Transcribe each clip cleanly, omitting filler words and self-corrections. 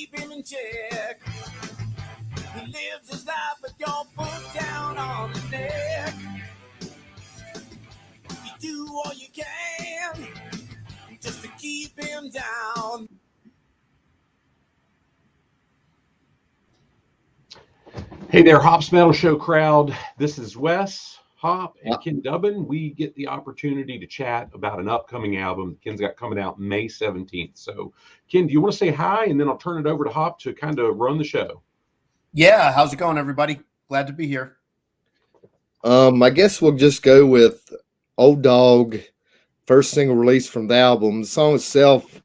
keep him in check. He lives his life with your foot down on his neck. You do all you can just to keep him down. Hey there, Hop's Metal Show crowd. This is Wes, Hop, and Kenny Dubman. We get the opportunity to chat about an upcoming album Ken's got coming out May 17th. So, Ken, do you want to say hi? And then I'll turn it over to Hop to kind of run the show. Yeah, how's it going, everybody? Glad to be here. I guess we'll just go with Old Dog, first single release from the album. The song itself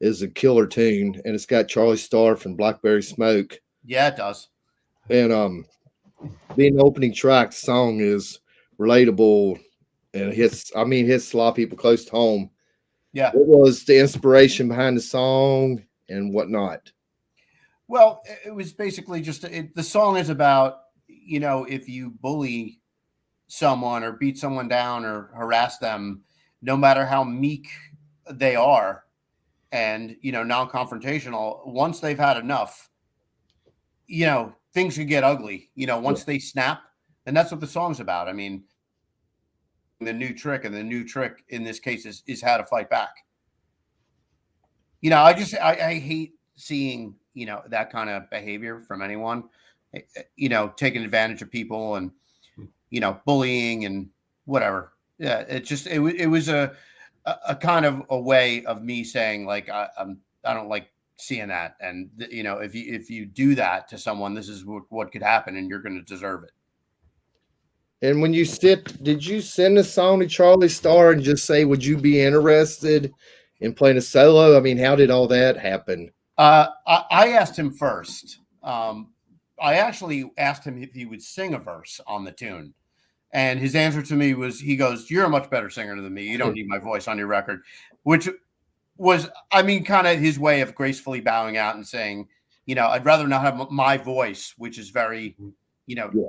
is a killer tune, and it's got Charlie Starr from Blackberry Smoke. Yeah, it does. And being the opening track, the song is relatable and hits a lot of people close to home. Yeah. What was the inspiration behind the song and whatnot? Well, it was basically just the song is about, if you bully someone or beat someone down or harass them, no matter how meek they are and, non-confrontational, once they've had enough, things can get ugly, once they snap. And that's what the song's about. I mean, the new trick in this case is how to fight back. I hate seeing, that kind of behavior from anyone, taking advantage of people and, bullying and whatever. Yeah. It was a kind of a way of me saying, like, I don't like seeing that. And, if you do that to someone, this is what could happen and you're going to deserve it. And when did you send a song to Charlie Starr and just say, would you be interested in playing a solo? I mean, how did all that happen? I asked him first. I actually asked him if he would sing a verse on the tune. And his answer to me was, he goes, "You're a much better singer than me. You don't need my voice on your record," which was, kind of his way of gracefully bowing out and saying, I'd rather not have my voice, which is very,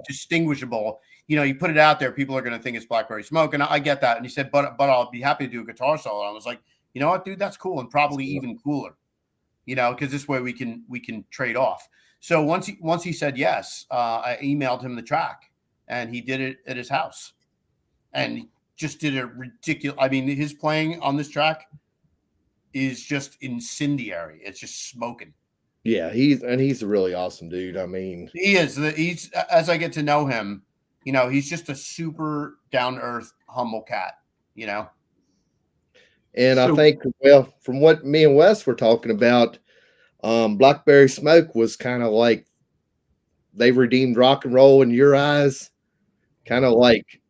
distinguishable. You put it out there, people are going to think it's Blackberry Smoke. And I get that. And he said, but I'll be happy to do a guitar solo. I was like, you know what, dude, that's cool. And probably even cooler, because this way we can trade off. So once he said yes, I emailed him the track and he did it at his house and he just did a ridiculous. I mean, his playing on this track is just incendiary. It's just smoking. Yeah, he's a really awesome dude. I mean, he is. He's, as I get to know him, he's just a super down to earth, humble cat. And I think, well, from what me and Wes were talking about, Blackberry Smoke was kind of like they redeemed rock and roll in your eyes, kind of like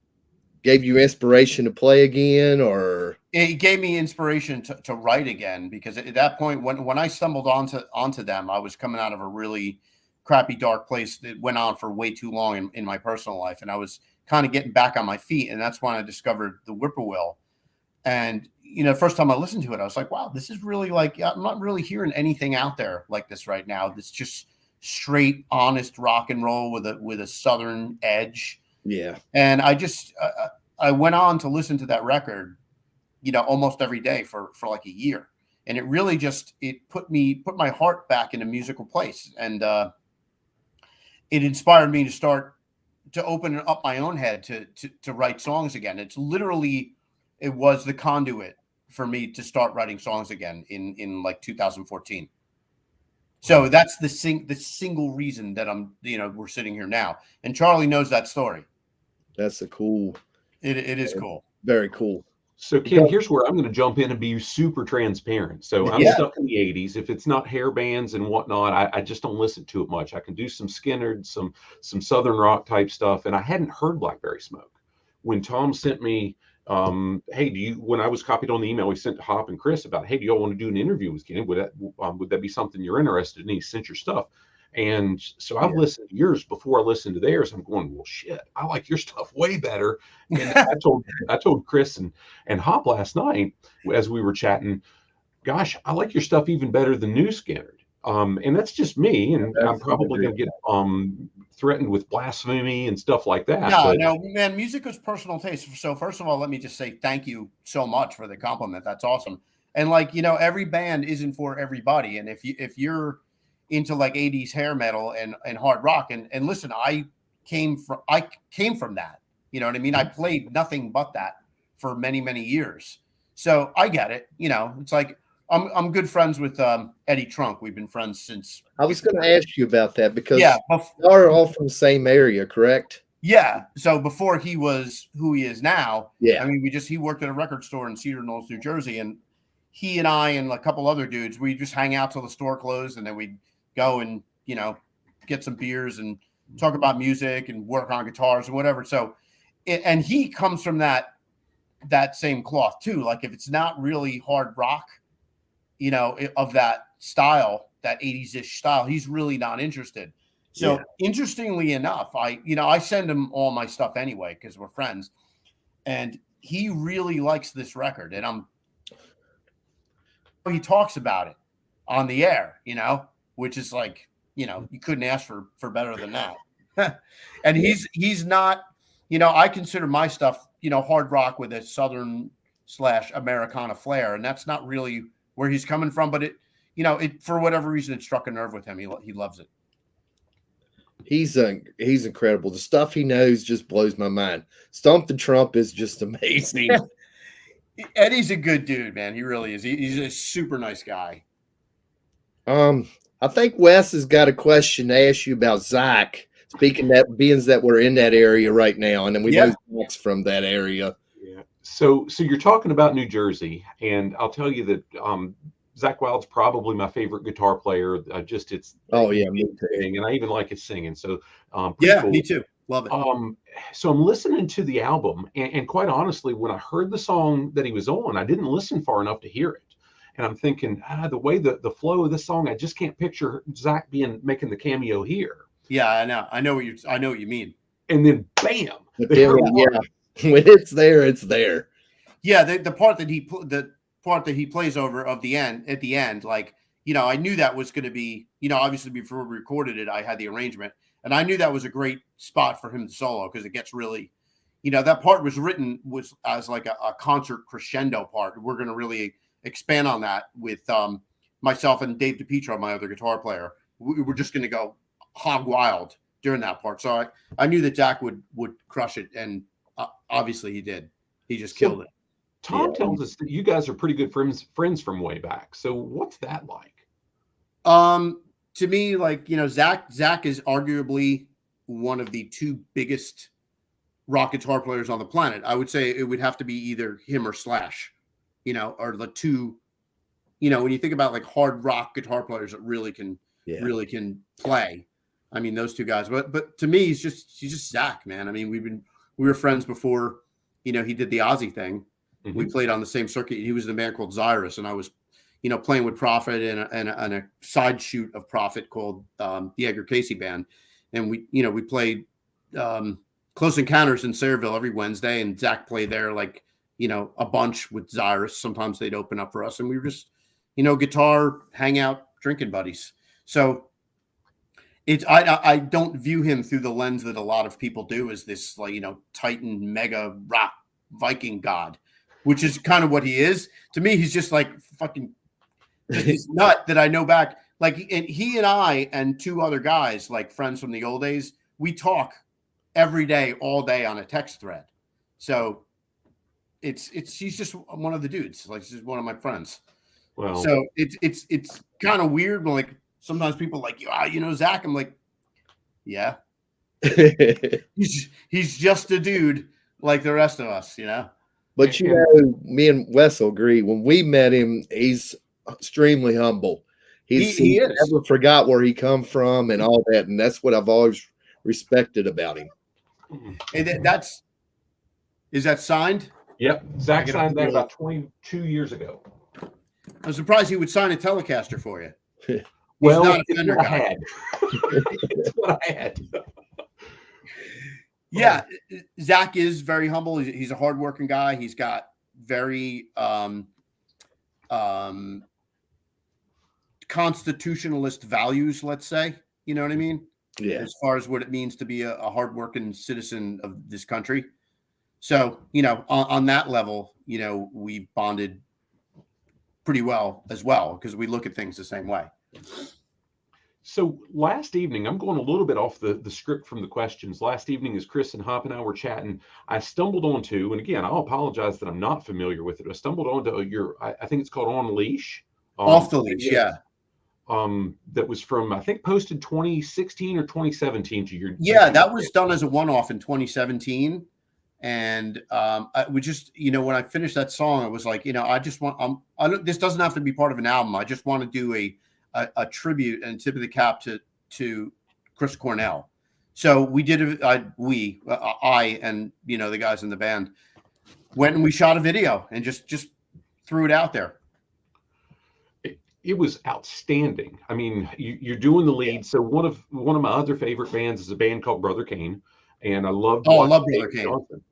gave you inspiration to play again, or it gave me inspiration to write again, because at that point when I stumbled onto them, I was coming out of a really crappy, dark place that went on for way too long in my personal life. And I was kind of getting back on my feet. And that's when I discovered the Whippoorwill. And, the first time I listened to it, I was like, wow, this is really like, I'm not really hearing anything out there like this right now. It's just straight, honest rock and roll with a Southern edge. Yeah. And I went on to listen to that record, almost every day for like a year. And it really it put my heart back in a musical place. And it inspired me to start to open up my own head to write songs again. It was the conduit for me to start writing songs again in like 2014. So that's the single reason that I'm, we're sitting here now. And Charlie knows that story. That's cool. It is cool. Very cool. So, Ken, here's where I'm going to jump in and be super transparent. So I'm stuck in the 80s. If it's not hair bands and whatnot, I just don't listen to it much. I can do some Skynyrd, some Southern rock type stuff. And I hadn't heard Blackberry Smoke. When Tom sent me, hey, when I was copied on the email we sent to Hop and Chris about, hey, do y'all want to do an interview with Ken? Would that be something you're interested in? He sent your stuff. And so I've listened to yours before I listened to theirs. I'm going, well, shit, I like your stuff way better. And I told Chris and Hop last night as we were chatting, gosh, I like your stuff even better than new Skynyrd. And that's just me. And I'm probably going to get threatened with blasphemy and stuff like that. No, man, music is personal taste. So first of all, let me just say thank you so much for the compliment. That's awesome. And every band isn't for everybody. And if you're into like 80s hair metal and hard rock. And listen, I came from that. You know what I mean? I played nothing but that for many, many years. So I get it. You know, it's like I'm good friends with Eddie Trunk. We've been friends since. I was going to ask you about that because yeah, y'all are all from the same area, correct? Yeah. So before he was who he is now, yeah. I mean, he worked at a record store in Cedar Knolls, New Jersey, and he and I and a couple other dudes, we just hang out till the store closed, and then we'd go and, you know, get some beers and talk about music and work on guitars and whatever. So, and he comes from that same cloth too. Like if it's not really hard rock, you know, of that style, that 80s-ish style, he's really not interested. So interestingly enough, I send him all my stuff anyway, because we're friends, and he really likes this record. And he talks about it on the air, you know, which is like, you know, you couldn't ask for better than that. And he's not, you know, I consider my stuff, you know, hard rock with a Southern / Americana flair. And that's not really where he's coming from, but it, you know, for whatever reason, it struck a nerve with him. He loves it. He's incredible. The stuff he knows just blows my mind. Stomp the Trump is just amazing. Eddie's a good dude, man. He really is. He's a super nice guy. I think Wes has got a question to ask you about Zach. Speaking that we're in that area right now, and then we know Zach's from that area. Yeah. So you're talking about New Jersey, and I'll tell you that Zach Wild's probably my favorite guitar player. Me too. And I even like his singing. So cool. Me too. Love it. So I'm listening to the album, and quite honestly, when I heard the song that he was on, I didn't listen far enough to hear it. And I'm thinking, the way the flow of this song, I just can't picture Zach making the cameo here. Yeah, I know. I know what you mean. And then bam. When it's there, it's there. Yeah, the part that he plays over at the end, like, you know, I knew that was going to be, you know, obviously before we recorded it, I had the arrangement, and I knew that was a great spot for him to solo, because it gets really, you know, that part was written as like a concert crescendo part. We're going to really expand on that with myself and Dave DiPietro, my other guitar player. We were just going to go hog wild during that part. So I knew that Jack would crush it, and obviously he did. He just killed it. Tom tells us that you guys are pretty good friends from way back. So what's that like? To me, like, you know, Zach is arguably one of the two biggest rock guitar players on the planet. I would say it would have to be either him or Slash, you know, are the two, you know, when you think about like hard rock guitar players that really can play. I mean, those two guys, but to me, he's just Zach, man. I mean, we were friends before, you know, he did the Ozzy thing. Mm-hmm. We played on the same circuit. He was in a band called Xyrus, and I was, you know, playing with Prophet and a side shoot of Prophet called the Edgar Cayce band. And we played Close Encounters in Sayreville every Wednesday, and Zach played there, like, you know, a bunch with Xyrus. Sometimes they'd open up for us, and we were just, you know, guitar, hangout, drinking buddies. So I don't view him through the lens that a lot of people do, as this, like, you know, Titan mega rock Viking god, which is kind of what he is. To me, he's just like fucking this nut that I know back. Like, and he and I and two other guys, like friends from the old days, we talk every day, all day on a text thread. So he's just one of the dudes. Like, he's just one of my friends. Well, so it's kind of weird. But like, sometimes people like, you know, Zach. I'm like, yeah, he's just a dude like the rest of us, you know. But, you know, me and Wes will agree. When we met him, he's extremely humble. He never forgot where he come from and all that, and that's what I've always respected about him. And is that signed? Yep, Zach signed that about 22 years ago. I'm surprised he would sign a Telecaster for you. Well, not a Fender guy. It's what I had. Yeah, Zach is very humble. He's a hardworking guy. He's got very constitutionalist values, let's say. You know what I mean? Yeah. As far as what it means to be a hardworking citizen of this country. So, you know, on that level, you know, we bonded pretty well as well, because we look at things the same way. So last evening, I'm going a little bit off the script from the questions. Last evening, as Chris and Hop and I were chatting, I stumbled onto, and again, I'll apologize that I'm not familiar with it. I stumbled onto I think it's called On Leash. Off the Leash, yeah. That was from, I think, posted 2016 or 2017 to your. Yeah, that was done as a one-off in 2017. And I would just, when I finished that song, I was like, I just want, this doesn't have to be part of an album. I just want to do a tribute and tip of the cap to Chris Cornell. So we did I and the guys in the band went and we shot a video and just threw it out there. It was outstanding. I mean, you're doing the lead. So one of my other favorite bands is a band called Brother Kane, and I love Brother Kane Johnson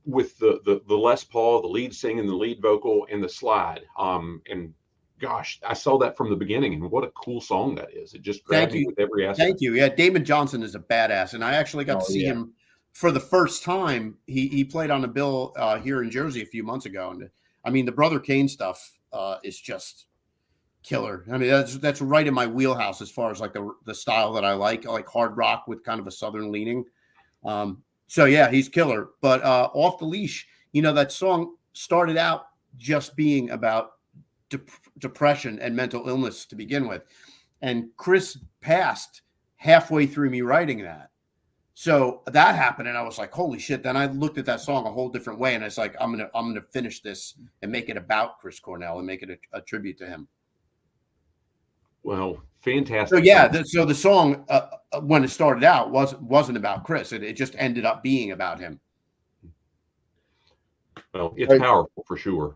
with the Les Paul, the lead singing, the lead vocal, and the slide. And gosh, I saw that from the beginning, and what a cool song that is. It just grabbed me with every aspect. Thank you. Yeah, Damon Johnson is a badass, and I actually got to see him for the first time. He played on a bill here in Jersey a few months ago, and I mean the Brother Kane stuff is just killer. I mean that's right in my wheelhouse as far as like the style that I like hard rock with kind of a southern leaning. So yeah, he's killer. But Off the Leash, that song started out just being about depression and mental illness to begin with, and Chris passed halfway through me writing that. So that happened, and I was like, holy shit. Then I looked at that song a whole different way, and it's like, I'm gonna finish this and make it about Chris Cornell and make it a tribute to him. Well, fantastic. So yeah, so the song when it started out wasn't about Chris. It just ended up being about him. Well, it's powerful for sure.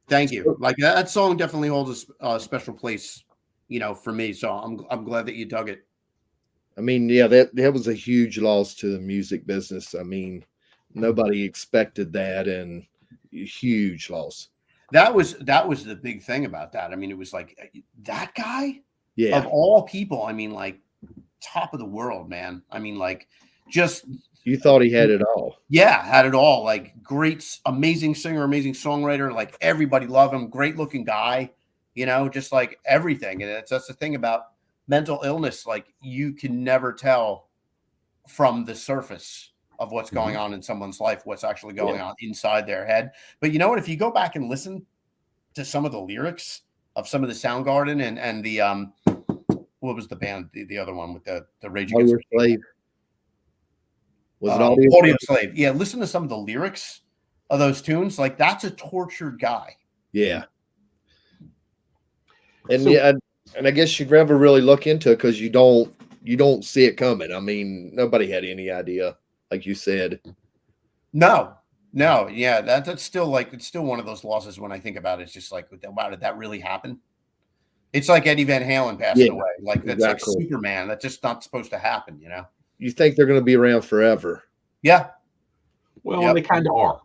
Thank you. Like that song definitely holds a special place, for me. So I'm glad that you dug it. I mean, yeah, that was a huge loss to the music business. I mean, nobody expected that, and huge loss. That was the big thing about that. I mean, it was like that guy, of all people. I mean, like top of the world, man. I mean, like just you thought he had it all. Yeah, had it all. Like great, amazing singer, amazing songwriter. Like everybody loved him. Great looking guy. Just like everything. And that's the thing about mental illness. Like you can never tell from the surface of what's going on in someone's life, what's actually going on inside their head. But you know what? If you go back and listen to some of the lyrics of some of the Soundgarden and the what was the band, the other one with the Rage Against the Slave? Was it Audio Slave? Yeah, listen to some of the lyrics of those tunes. Like that's a tortured guy. Yeah. And and I guess you'd never really look into it because you don't see it coming. I mean, nobody had any idea. Like you said, no, yeah, that's still like it's still one of those losses when I think about it. It's just like, wow, did that really happen? It's like Eddie Van Halen passing away. Like that's like Superman. That's just not supposed to happen, You think they're going to be around forever? Yeah. Well, they kind of are,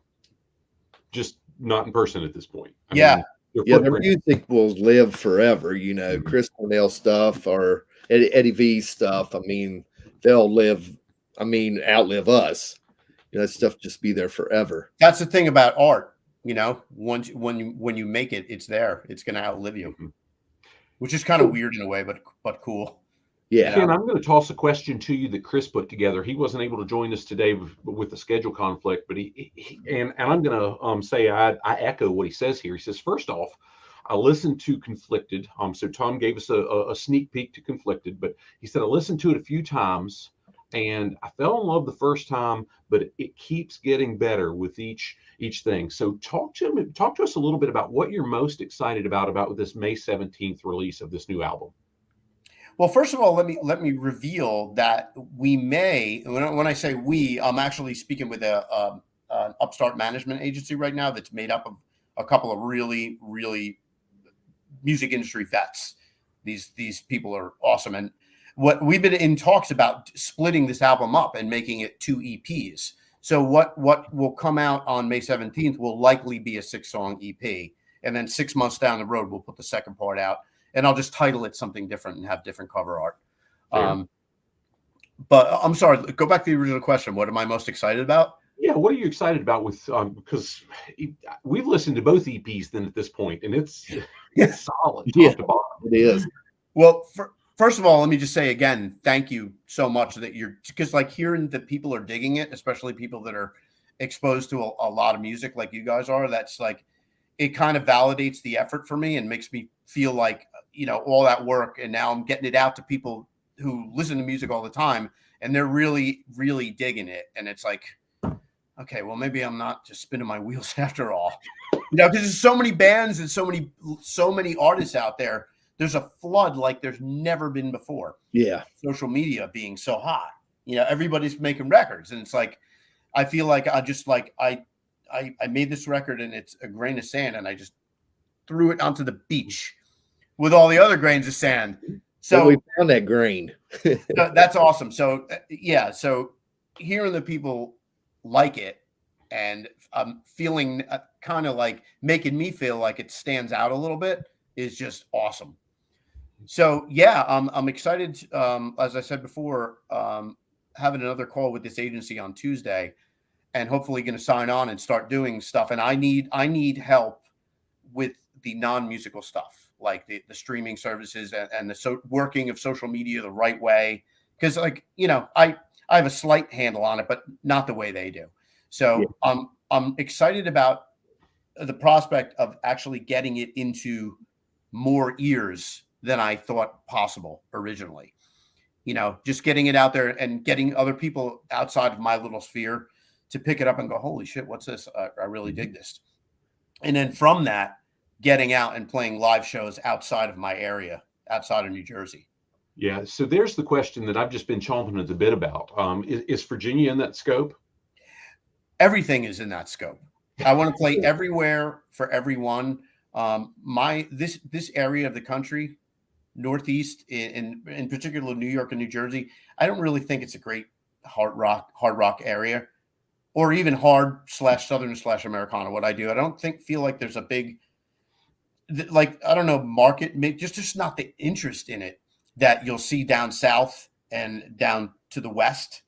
just not in person at this point. I mean, their music will live forever. Chris Cornell stuff or Eddie V stuff. I mean, they'll live. I mean, outlive us. That stuff just be there forever. That's the thing about art. Once when you make it, it's there. It's going to outlive you, which is kind of weird in a way, but cool. Yeah. Ken, I'm going to toss a question to you that Chris put together. He wasn't able to join us today with the schedule conflict, but I'm going to say I echo what he says here. He says, first off, I listened to Conflicted. So Tom gave us a sneak peek to Conflicted, but he said I listened to it a few times. And I fell in love the first time, but it keeps getting better with each thing. So talk to us a little bit about what you're most excited about this May 17th release of this new album. Well, first of all, let me reveal that we may, when I say we, I'm actually speaking with an upstart management agency right now that's made up of a couple of really, really music industry vets. These people are awesome. And what we've been in talks about splitting this album up and making it 2 EPs. So what will come out on May 17th will likely be a 6-song EP. And then 6 months down the road, we'll put the second part out. And I'll just title it something different and have different cover art. But I'm sorry, go back to the original question. What am I most excited about? Yeah, what are you excited about with because we've listened to both EPs then at this point, and it's solid top to bottom. It is. Well, First of all, let me just say again, thank you so much that because like hearing that people are digging it, especially people that are exposed to a lot of music like you guys are, that's like, it kind of validates the effort for me and makes me feel like, all that work. And now I'm getting it out to people who listen to music all the time and they're really, really digging it. And it's like, okay, well, maybe I'm not just spinning my wheels after all, because there's so many bands and so many artists out there. There's a flood like there's never been before. Yeah. Social media being so hot, everybody's making records. And it's like, I feel like I made this record and it's a grain of sand and I just threw it onto the beach with all the other grains of sand. So we found that grain. That's awesome. So so hearing the people like it and feeling kind of like making me feel like it stands out a little bit is just awesome. So I'm excited. As I said before, having another call with this agency on Tuesday, and hopefully going to sign on and start doing stuff. And I need help with the non-musical stuff, like the streaming services and the working of social media the right way. Because I have a slight handle on it, but not the way they do. So I'm excited about the prospect of actually getting it into more ears than I thought possible originally. Just getting it out there and getting other people outside of my little sphere to pick it up and go, holy shit, what's this? I really dig this. And then from that, getting out and playing live shows outside of my area, outside of New Jersey. Yeah. So there's the question that I've just been chomping at the bit about. Is Virginia in that scope? Everything is in that scope. I want to play everywhere for everyone. This area of the country, Northeast, in particular New York and New Jersey, I don't really think it's a great hard rock area, or even hard/Southern/Americana. What I do, I don't feel like there's a big, market. Just not the interest in it that you'll see down south and down to the west.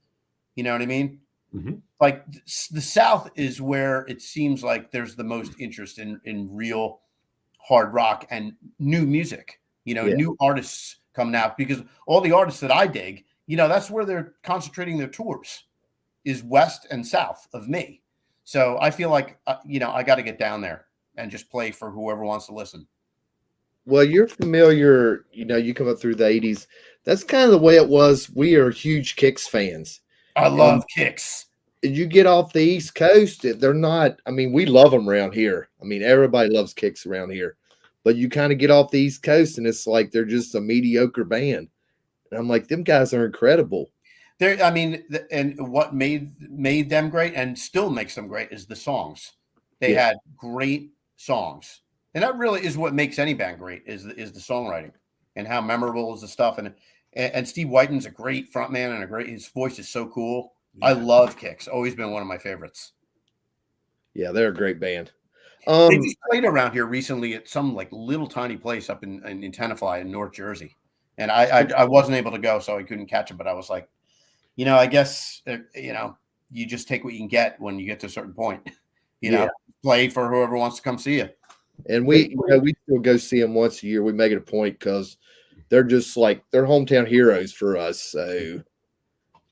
You know what I mean? Mm-hmm. Like the South is where it seems like there's the most interest in real hard rock and new music, new artists coming out, because all the artists that I dig, that's where they're concentrating their tours, is west and south of me. So I feel like, I got to get down there and just play for whoever wants to listen. Well, you're familiar, you come up through the 80s. That's kind of the way it was. We are huge Cayce fans. I love Cayce. You get off the East Coast, they're not, we love them around here. Everybody loves Cayce around here. But you kind of get off the East Coast and it's like they're just a mediocre band. And I'm like, them guys are incredible. And what made them great and still makes them great is the songs. They had great songs. And that really is what makes any band great, is the songwriting and how memorable is the stuff. And Steve Whiten's a great frontman and his voice is so cool. Yeah. I love Cayce. Always been one of my favorites. Yeah, they're a great band. They just played around here recently at some little tiny place up in Tenafly in North Jersey. And I wasn't able to go, so I couldn't catch it. But I was like, I guess, you just take what you can get when you get to a certain point. Play for whoever wants to come see you. And we still go see them once a year. We make it a point because they're just like, they're hometown heroes for us. So,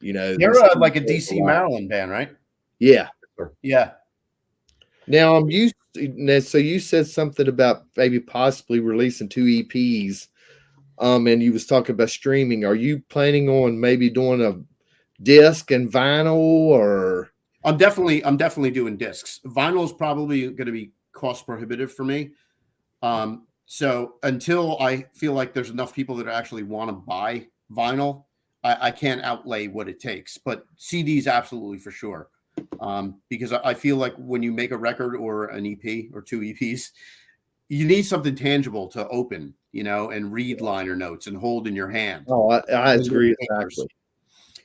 they're like a DC, Maryland band, right? Yeah. Yeah. Now so you said something about maybe possibly releasing 2 EPs. And you was talking about streaming. Are you planning on maybe doing a disc and vinyl, or? I'm definitely doing discs. Vinyl is probably going to be cost prohibitive for me. So until I feel like there's enough people that actually want to buy vinyl, I can't outlay what it takes. But CDs, absolutely, for sure. Because I feel like when you make a record or an EP or 2 EPs, you need something tangible to open, and read liner notes and hold in your hand. Oh, I agree. Exactly.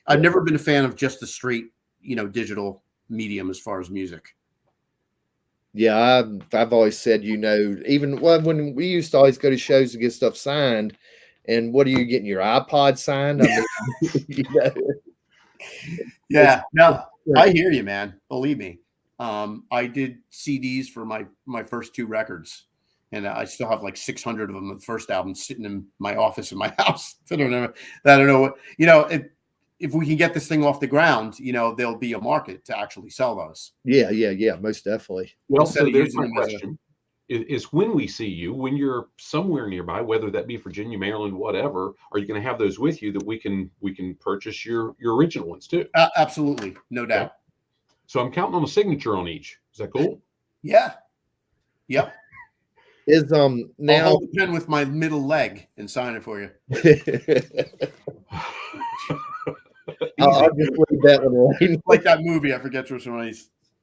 I've never been a fan of just the straight, digital medium as far as music. Yeah, I've always said, even when we used to always go to shows to get stuff signed, and what are you getting, your iPod signed? Yeah, no, I hear you, man. Believe me. I did CDs for my first 2 records, And I still have like 600 of them. The first album sitting in my office in my house. I don't know what, if we can get this thing off the ground, there'll be a market to actually sell those. Yeah, most definitely. Well, so there's my question. Is when we see you, when you're somewhere nearby, whether that be Virginia, Maryland, whatever, are you going to have those with you that we can purchase your original ones too? Absolutely, no doubt. Okay. So I'm counting on a signature on each. Is that cool? Yeah. Yep. Is I'll hold the pen with my middle leg and sign it for you. I'll just leave that one alone. Like that movie, I forget which one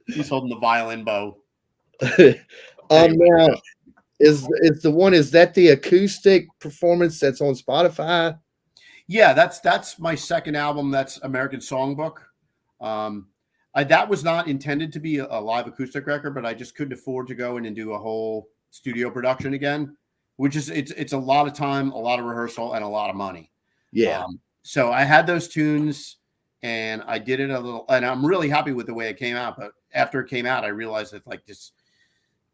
he's holding the violin bow. Now is that the acoustic performance that's on Spotify? Yeah, that's my second album. That's American Songbook. That was not intended to be a live acoustic record, but I just couldn't afford to go in and do a whole studio production again, which is it's a lot of time, a lot of rehearsal, and a lot of money. Yeah. So I had those tunes and I did it a little, and I'm really happy with the way it came out. But after it came out, I realized that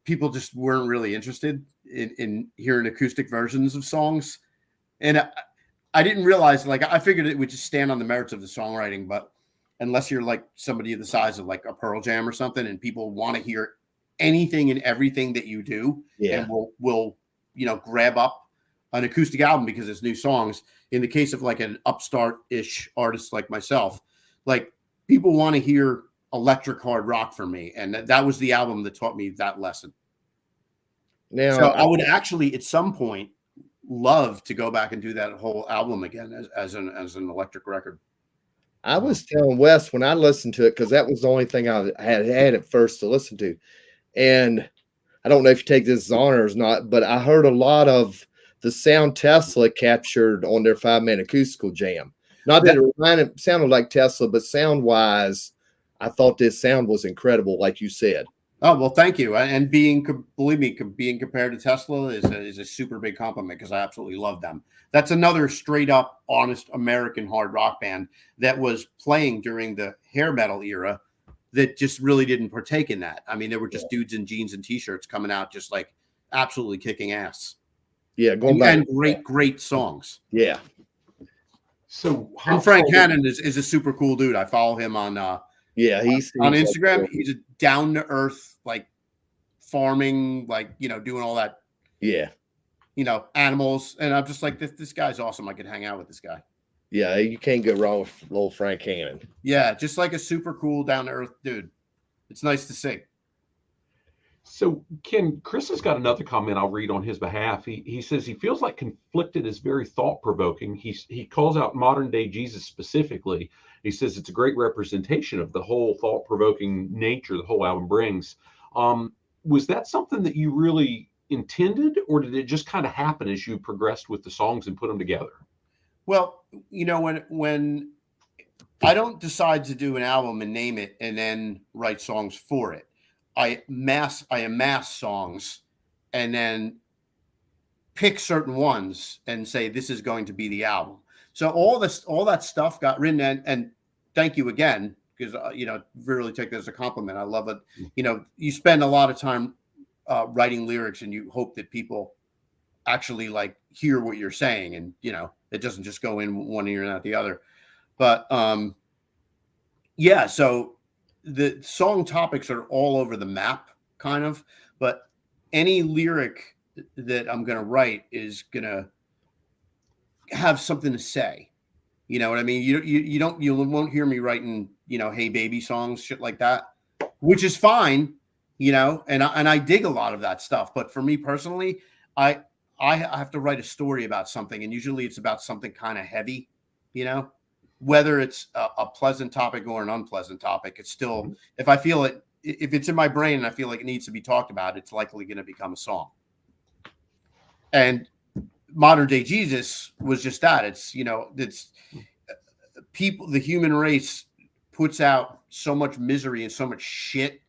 people just weren't really interested in hearing acoustic versions of songs. And I didn't realize, I figured it would just stand on the merits of the songwriting, but unless you're like somebody the size of like a Pearl Jam or something, and people want to hear anything and everything that you do, and will grab up an acoustic album because it's new songs. In the case of like an upstart-ish artist like myself, like people want to hear electric hard rock from me, and that was the album that taught me that lesson. Now, so I would actually at some point love to go back and do that whole album again as an electric record. I was telling Wes when I listened to it, because that was the only thing I had at first to listen to, and I don't know if you take this as honors or not, but I heard a lot of the sound Tesla captured on their 5-man acoustical jam. Not that it sounded like Tesla, but sound-wise, I thought this sound was incredible, like you said. Oh, well, thank you. And believe me, being compared to Tesla is a super big compliment, because I absolutely love them. That's another straight up, honest American hard rock band that was playing during the hair metal era that just really didn't partake in that. I mean, there were just dudes in jeans and t-shirts coming out just like absolutely kicking ass. Yeah, going back. And great songs. Yeah. So Frank Cannon is a super cool dude. I follow him on he's on Instagram. Like, he's a down to earth, like farming, like doing all that. Yeah. Animals, and I'm just like, this guy's awesome. I could hang out with this guy. Yeah, you can't go wrong with little Frank Cannon. Yeah, just like a super cool down to earth dude. It's nice to see. So, Ken, Chris has got another comment I'll read on his behalf. He says he feels like Conflicted is very thought-provoking. He calls out Modern Day Jesus specifically. He says it's a great representation of the whole thought-provoking nature the whole album brings. Was that something that you really intended, or did it just kind of happen as you progressed with the songs and put them together? Well, when I don't decide to do an album and name it and then write songs for it. I amass songs and then pick certain ones and say, this is going to be the album. So all that stuff got written, and thank you again, because, really take that as a compliment. I love it. You spend a lot of time writing lyrics, and you hope that people actually like hear what you're saying, and, it doesn't just go in one ear and out the other. But so the song topics are all over the map, kind of, but any lyric that I'm going to write is going to have something to say. You know what I mean? You won't hear me writing, hey baby songs, shit like that, which is fine, and I dig a lot of that stuff. But for me personally, I have to write a story about something, and usually it's about something kind of heavy, whether it's a pleasant topic or an unpleasant topic. It's still, if I feel it, if it's in my brain and I feel like it needs to be talked about, it's likely going to become a song. And Modern Day Jesus was just that. It's, it's people, the human race puts out so much misery and so much shit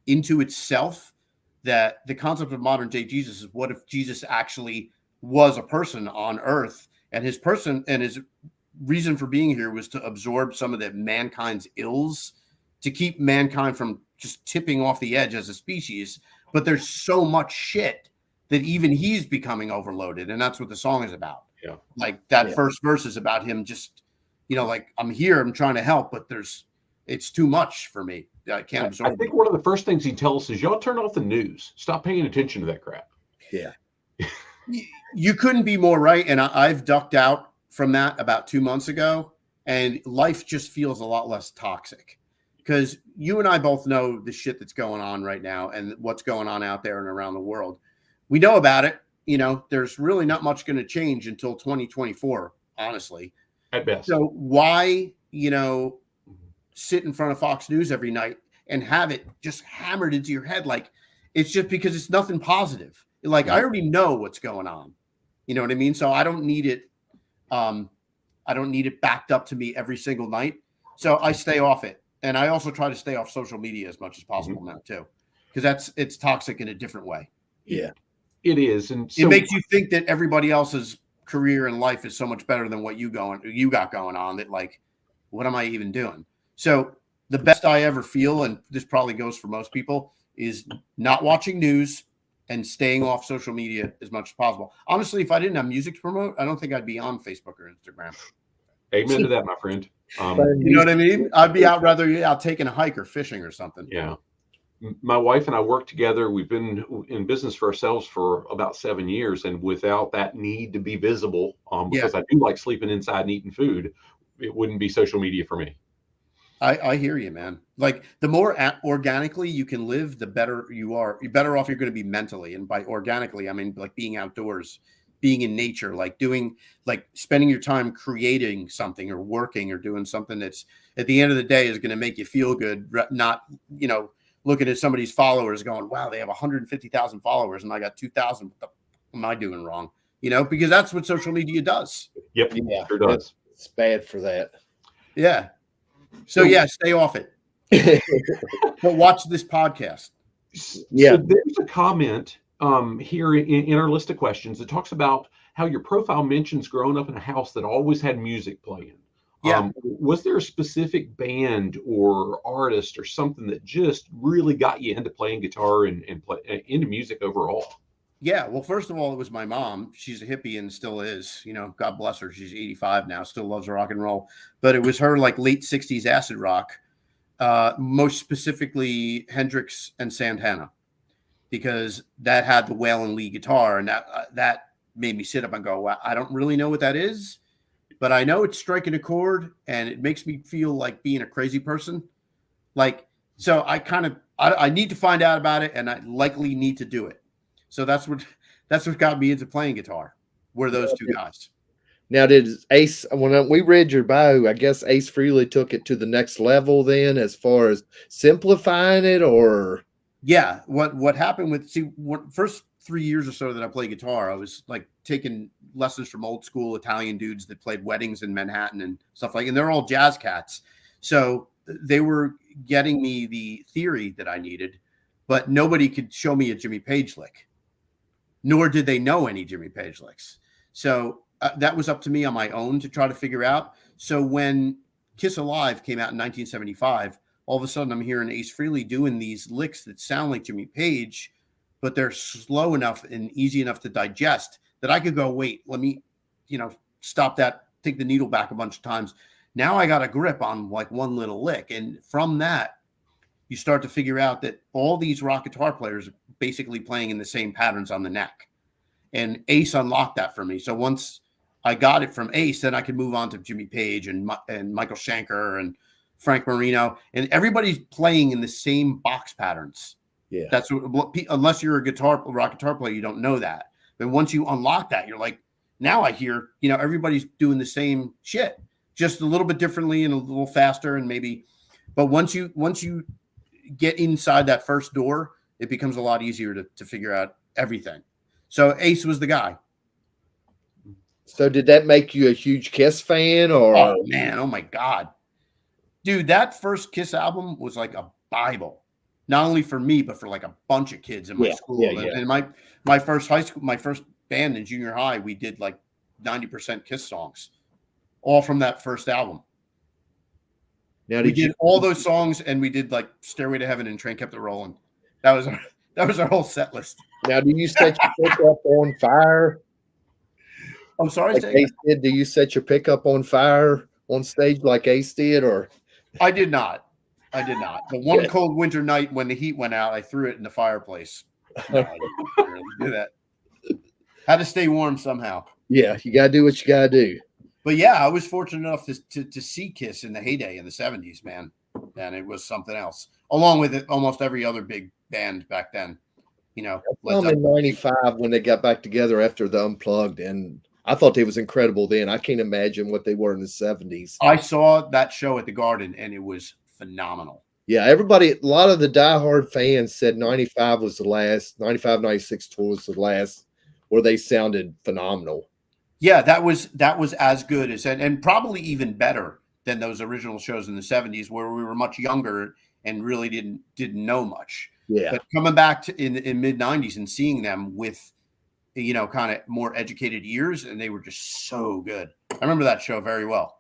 into itself that the concept of Modern Day Jesus is, what if Jesus actually was a person on earth, and his reason for being here was to absorb some of that mankind's ills, to keep mankind from just tipping off the edge as a species. But there's so much shit that even he's becoming overloaded, and that's what the song is about. Yeah. Like that first verse is about him just, like, I'm here, I'm trying to help, but it's too much for me. I can't absorb. I think one of the first things he tells us is, y'all turn off the news. Stop paying attention to that crap. Yeah. You couldn't be more right. And I've ducked out from that about 2 months ago, and life just feels a lot less toxic, because you and I both know the shit that's going on right now and what's going on out there and around the world. We know about it. There's really not much going to change until 2024, honestly. At best. So why, sit in front of Fox News every night and have it just hammered into your head? Like, it's just because it's nothing positive. Like, I already know what's going on. You know what I mean? So I don't need it. I don't need it backed up to me every single night. So I stay off it. And I also try to stay off social media as much as possible now too, because it's toxic in a different way. Yeah, it is. And so, it makes you think that everybody else's career and life is so much better than what you got going on, that, like, what am I even doing? So the best I ever feel, and this probably goes for most people, is not watching news and staying off social media as much as possible. Honestly, if I didn't have music to promote, I don't think I'd be on Facebook or Instagram. Amen to that, my friend. You know what I mean? I'd be out taking a hike or fishing or something. Yeah. My wife and I work together. We've been in business for ourselves for about 7 years, and without that need to be visible, because I do like sleeping inside and eating food, it wouldn't be social media for me. I hear you, man. Like, the more organically you can live, the better you are. You're better off you're going to be mentally. And by organically, I mean like being outdoors, being in nature, like spending your time creating something or working or doing something that's at the end of the day is going to make you feel good. Not, looking at somebody's followers going, wow, they have 150,000 followers and I got 2,000. What am I doing wrong? Because that's what social media does. Yep. Yeah, sure does. It's bad for that. Yeah. So stay off it. But watch this podcast. Yeah. So there's a comment here in our list of questions that talks about how your profile mentions growing up in a house that always had music playing. Yeah. Was there a specific band or artist or something that just really got you into playing guitar and into music overall? Yeah. Well, first of all, it was my mom. She's a hippie and still is, God bless her. She's 85 now, still loves rock and roll. But it was her, like, late 60s acid rock, most specifically Hendrix and Santana, because that had the Waylon Lee guitar. And that made me sit up and go, well, I don't really know what that is, but I know it's striking a chord and it makes me feel like being a crazy person. Like, so I need to find out about it, and I likely need to do it. So that's what got me into playing guitar, were those two guys. Now, did Ace, when we read your bio, I guess Ace Frehley took it to the next level then, as far as simplifying it, or? Yeah. What happened with, first 3 years or so that I played guitar, I was like taking lessons from old school Italian dudes that played weddings in Manhattan and stuff like, and they're all jazz cats. So they were getting me the theory that I needed, but nobody could show me a Jimmy Page lick, nor did they know any Jimmy Page licks. So that was up to me on my own to try to figure out. So when Kiss Alive came out in 1975, all of a sudden I'm hearing Ace Frehley doing these licks that sound like Jimmy Page, but they're slow enough and easy enough to digest that I could go, wait, let me, stop that, take the needle back a bunch of times. Now I got a grip on like one little lick. And from that, you start to figure out that all these rock guitar players are basically playing in the same patterns on the neck. And Ace unlocked that for me. So once I got it from Ace, then I could move on to Jimmy Page and Michael Schenker and Frank Marino. And everybody's playing in the same box patterns. Yeah. That's what, unless you're a rock guitar player, you don't know that. But once you unlock that, you're like, now I hear, everybody's doing the same shit, just a little bit differently and a little faster. And maybe, but once you get inside that first door, it becomes a lot easier to figure out everything. So Ace was the guy. So did that make you a huge Kiss fan, or? Oh man, oh my God. Dude, that first Kiss album was like a Bible, not only for me, but for like a bunch of kids in my school. And my first band in junior high, we did like 90% Kiss songs, all from that first album. Now, we did all those songs, and we did like Stairway to Heaven and Train Kept It Rolling. That That was our whole set list. Now, do you set your pickup on fire? I'm sorry, Like say Ace did? Do you set your pickup on fire on stage like Ace did, or? I did not. I did not. But one cold winter night when the heat went out, I threw it in the fireplace. No, I didn't really do that. Had to stay warm somehow. Yeah, you gotta do what you gotta do. But yeah, I was fortunate enough to see Kiss in the heyday in the 70s, man. And it was something else. Along with almost every other big band back then. You know, in '95 when they got back together after the Unplugged, and I thought they was incredible then. I can't imagine what they were in the 70s. I saw that show at the Garden, and it was phenomenal. Yeah, everybody, a lot of the diehard fans said 95 was the last, 95, 96 tour was the last where they sounded phenomenal. Yeah, that was as good as, and probably even better than those original shows in the 70s where we were much younger and really didn't know much. Yeah. But coming back to in mid 90s and seeing them with, you know, kind of more educated ears, and they were just so good. I remember that show very well.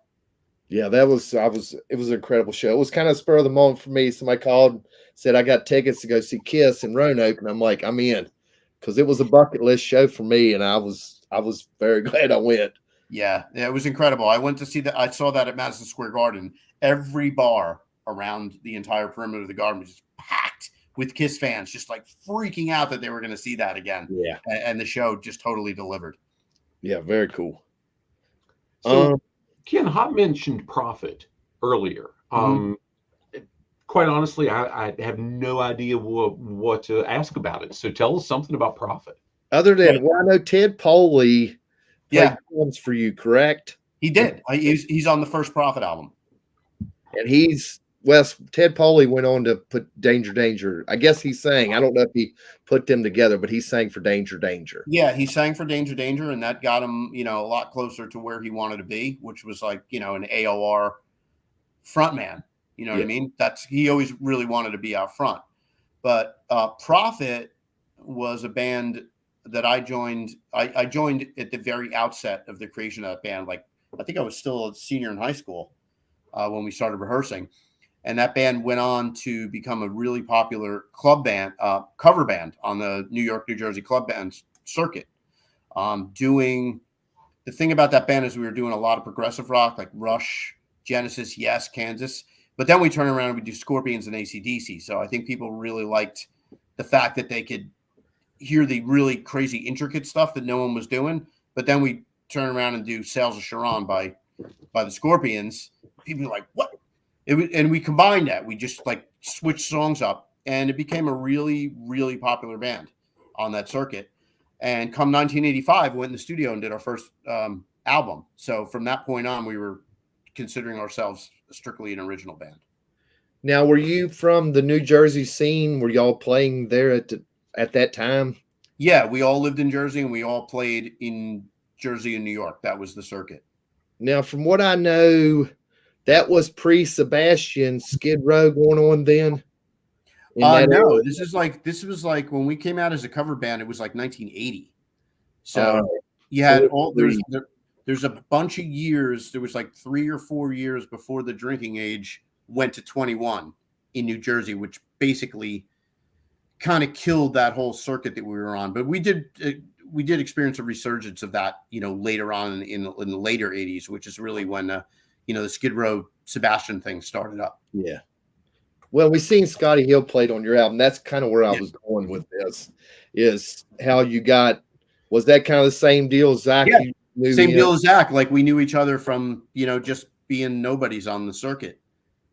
Yeah, it was an incredible show. It was kind of spur of the moment for me. Somebody called, said I got tickets to go see Kiss in Roanoke, and I'm like, I'm in, because it was a bucket list show for me, and I was very glad I went. Yeah, it was incredible. I went to see that. I saw that at Madison Square Garden. Every bar around the entire perimeter of the Garden was just packed with Kiss fans, just like freaking out that they were going to see that again. Yeah, and the show just totally delivered. Yeah, very cool. So, Ken, Hop mentioned Prophet earlier. Quite honestly, I have no idea what to ask about it. So tell us something about Prophet. Other than, well, I know Ted Poley played drums for you, correct? He did. He's on the first Prophet album. And Ted Poley went on to put Danger Danger. I guess he sang. I don't know if he put them together, but he sang for Danger Danger. Yeah, he sang for Danger Danger, and that got him, you know, a lot closer to where he wanted to be, which was like, you know, an AOR frontman. You know what I mean? He always really wanted to be out front. But Prophet was a band that I joined. I joined at the very outset of the creation of that band. Like, I think I was still a senior in high school when we started rehearsing. And that band went on to become a really popular club band, cover band on the New York, New Jersey club band circuit. The thing about that band is we were doing a lot of progressive rock, like Rush, Genesis, Yes, Kansas. But then we turn around and we do Scorpions and AC/DC. So I think people really liked the fact that they could hear the really crazy, intricate stuff that no one was doing. But then we turn around and do Sails of Charon by the Scorpions. People are like, what? And we combined that. We just like switched songs up, and it became a really, really popular band on that circuit. And come 1985, we went in the studio and did our first album. So from that point on, we were considering ourselves strictly an original band. Now, were you from the New Jersey scene? Were y'all playing there at that time? Yeah, we all lived in Jersey, and we all played in Jersey and New York. That was the circuit. Now, from what I know, that was pre-Sebastian Skid Row going on then? No, this was like when we came out as a cover band, it was like 1980. So you had there's a bunch of years. There was like 3 or 4 years before the drinking age went to 21 in New Jersey, which basically kind of killed that whole circuit that we were on. But we did experience a resurgence of that, you know, later on in the later 80s, which is really when the Skid Row Sebastian thing started up. Yeah. Well, we seen Scotty Hill played on your album. That's kind of where I was going with this, is how you got, was that kind of the same deal, Zach? Yeah. Same deal as Zach. Like, we knew each other from, you know, just being nobodies on the circuit,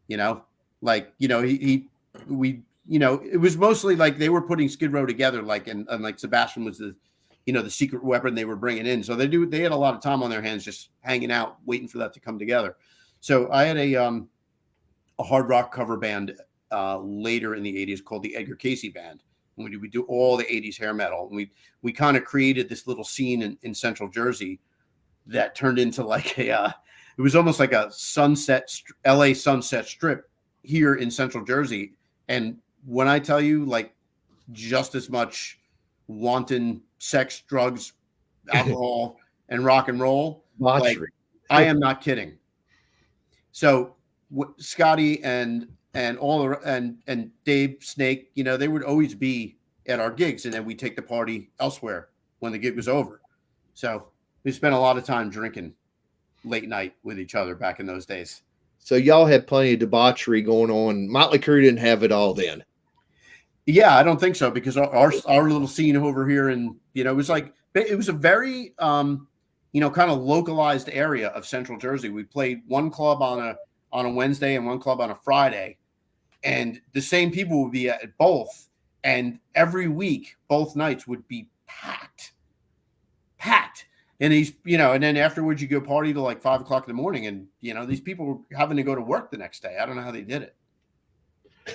you know, like, you know, it was mostly like they were putting Skid Row together, like, and like Sebastian was the, you know, the secret weapon they were bringing in. So they had a lot of time on their hands just hanging out, waiting for that to come together. So I had a hard rock cover band later in the 80s called the Edgar Cayce Band. And we do all the 80s hair metal. And we kind of created this little scene in Central Jersey that turned into like it was almost like a LA Sunset Strip here in Central Jersey. And when I tell you, like, just as much wanton sex, drugs, alcohol, and rock and roll, like, I am not kidding. So Scotty and Dave Snake, you know, they would always be at our gigs, and then we take the party elsewhere when the gig was over. So we spent a lot of time drinking late night with each other back in those days. So y'all had plenty of debauchery going on. Motley Crue didn't have it all then. Yeah, I don't think so, because our little scene over here, and it was a very kind of localized area of Central Jersey. We played one club on a Wednesday and one club on a Friday, and the same people would be at both, and every week both nights would be packed. And and then afterwards you go party till like 5 o'clock in the morning, and these people were having to go to work the next day. I don't know how they did it.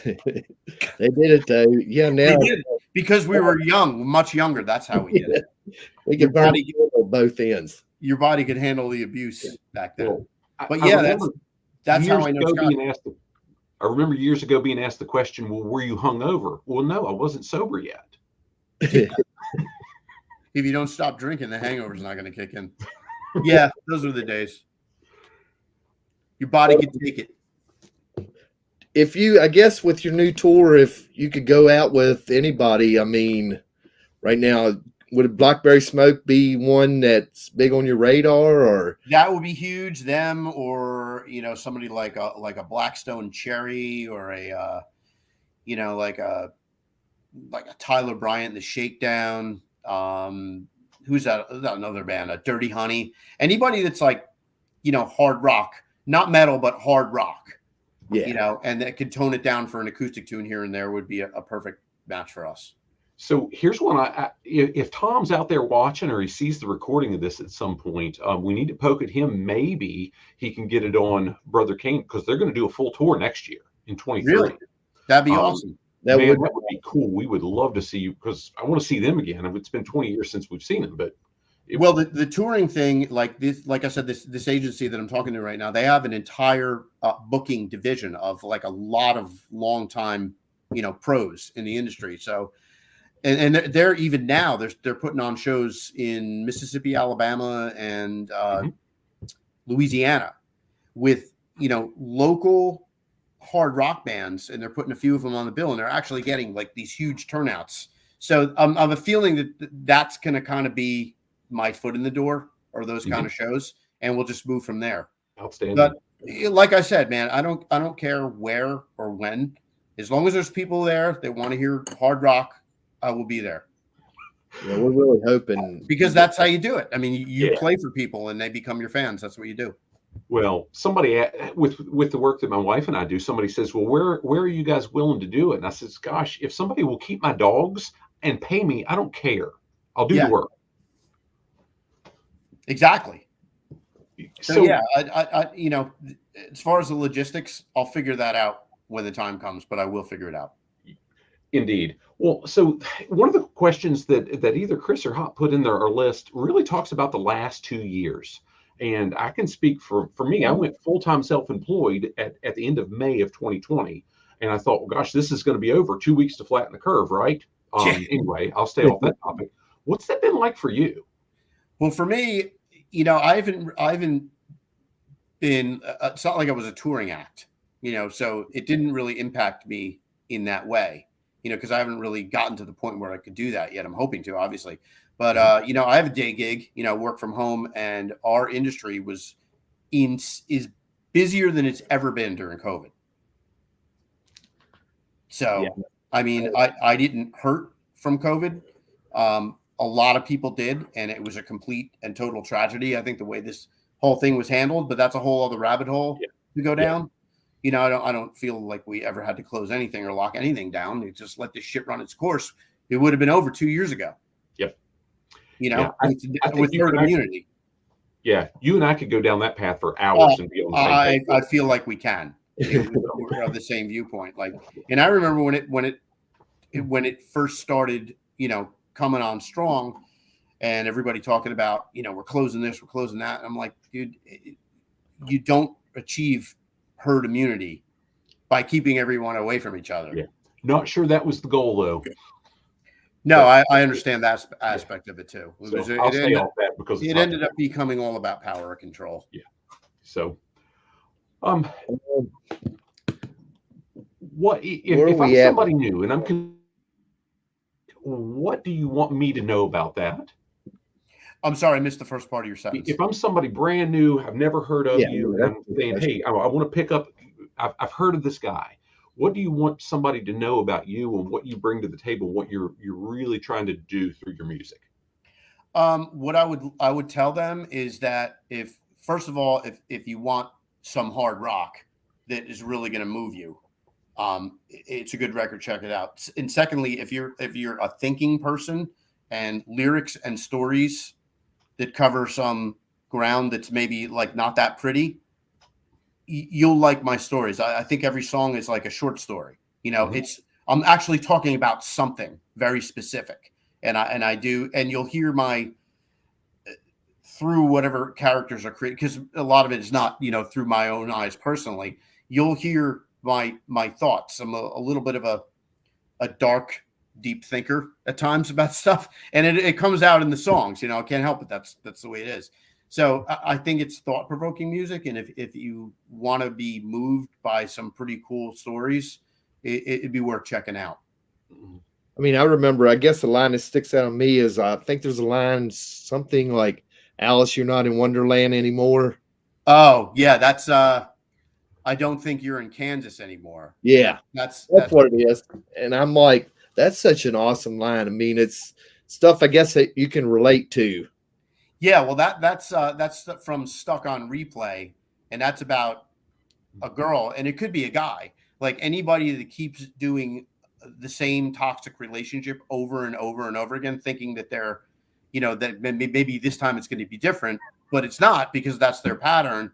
They did it though. Yeah, now they did it because we were young, much younger. That's how we did it. We could burn on both ends. Your body could handle the abuse back then. Well, but yeah, that's how I know. I remember years ago being asked the question, well, were you hungover? Well, no, I wasn't sober yet. If you don't stop drinking, the hangover's not going to kick in. Yeah, those were the days. Your body could take it. If you, I guess, with your new tour, if you could go out with anybody, I mean, right now, would Blackberry Smoke be one that's big on your radar, or that would be huge? Them, or somebody like a Blackstone Cherry, or a like a Tyler Bryant, the Shakedown. Who's that? Another band, a Dirty Honey. Anybody that's like hard rock, not metal, but hard rock. Yeah. And that could tone it down for an acoustic tune here and there would be a perfect match for us. So here's one. If Tom's out there watching, or he sees the recording of this at some point, we need to poke at him. Maybe he can get it on Brother Kane, because they're going to do a full tour next year in 23. Really? That'd be awesome. That would be cool. We would love to see you, because I want to see them again. It's been 20 years since we've seen them, but the touring thing, like I said, this agency that I'm talking to right now, they have an entire booking division of like a lot of long time, pros in the industry. So, and they're even now they're putting on shows in Mississippi, Alabama, and Louisiana with local hard rock bands, and they're putting a few of them on the bill, and they're actually getting like these huge turnouts. So I have a feeling that that's going to kind of be my foot in the door, or those kind of shows, and we'll just move from there. Outstanding. But like I said, man, I don't care where or when, as long as there's people there that want to hear hard rock, I will be there. Yeah, we're really hoping, because that's how you do it. I mean, you play for people and they become your fans. That's what you do. Well, somebody with the work that my wife and I do, somebody says, well, where are you guys willing to do it? And I says, gosh, if somebody will keep my dogs and pay me, I don't care. I'll do the work. Exactly. So yeah, I as far as the logistics, I'll figure that out when the time comes, but I will figure it out. Indeed. Well, so one of the questions that either Chris or Hop put in our list really talks about the last 2 years. And I can speak for me. I went full-time self-employed at the end of May of 2020. And I thought, well, gosh, this is going to be over. 2 weeks to flatten the curve, right? Anyway, I'll stay off that topic. What's that been like for you? Well, for me, I haven't been, it's not like I was a touring act, so it didn't really impact me in that way, because I haven't really gotten to the point where I could do that yet. I'm hoping to, obviously. But, I have a day gig, work from home, and our industry is busier than it's ever been during COVID. So, I mean, I didn't hurt from COVID. A lot of people did, and it was a complete and total tragedy, I think, the way this whole thing was handled. But that's a whole other rabbit hole to go down. I don't feel like we ever had to close anything or lock anything down. We just let this shit run its course. It would have been over 2 years ago. Yep. With herd immunity. Yeah, you and I could go down that path for hours and be on the same page. I feel like we can. We're of the same viewpoint. And I remember when it first started, coming on strong, and everybody talking about, we're closing this, we're closing that. And I'm like, dude, you don't achieve herd immunity by keeping everyone away from each other. Yeah. Not sure that was the goal, though. No, I understand that aspect of it too. I'll stay off that because it ended up becoming all about power and control. Yeah. So, what if I'm somebody new and What do you want me to know about that? I'm sorry, I missed the first part of your sentence. If I'm somebody brand new, I've never heard of you, and that's I'm saying, hey, I want to pick up, I've heard of this guy. What do you want somebody to know about you and what you bring to the table, what you're really trying to do through your music? What I would tell them is that first of all, if you want some hard rock that is really going to move you, it's a good record. Check it out. And secondly, if you're a thinking person and lyrics and stories that cover some ground that's maybe like not that pretty, you'll like my stories. I think every song is like a short story. You know, I'm actually talking about something very specific, and I do, and you'll hear my through whatever characters are created, because a lot of it is not, you know, through my own eyes personally. You'll hear my thoughts. I'm a little bit of a dark, deep thinker at times about stuff, and it comes out in the songs. You know, I can't help it. That's the way it is. So I think it's thought-provoking music, and if you want to be moved by some pretty cool stories, it'd be worth checking out. I mean, I remember, I guess the line that sticks out on me is, I think there's a line, something like, Alice, you're not in Wonderland anymore. Oh, yeah, that's I don't think you're in Kansas anymore. Yeah, that's what it is. And I'm like, that's such an awesome line. I mean, it's stuff I guess that you can relate to. Yeah, well, that's from Stuck on Replay, and that's about a girl, and it could be a guy. Like anybody that keeps doing the same toxic relationship over and over and over again, thinking that they're, you know, that maybe this time it's going to be different, but it's not, because that's their pattern.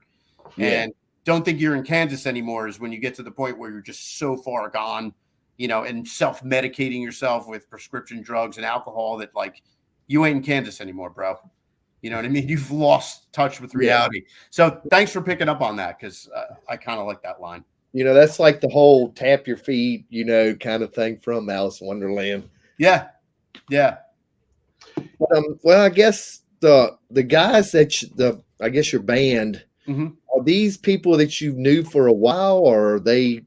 Yeah. And don't think you're in Kansas anymore is when you get to the point where you're just so far gone, you know, and self-medicating yourself with prescription drugs and alcohol that, like, you ain't in Kansas anymore, bro. You know what I mean? You've lost touch with reality. Yeah. So thanks for picking up on that, because I kind of like that line. You know, that's like the whole tap your feet, you know, kind of thing from Alice in Wonderland. Yeah. Yeah. Well, I guess the guys that I guess your band, are these people that you knew for a while, or did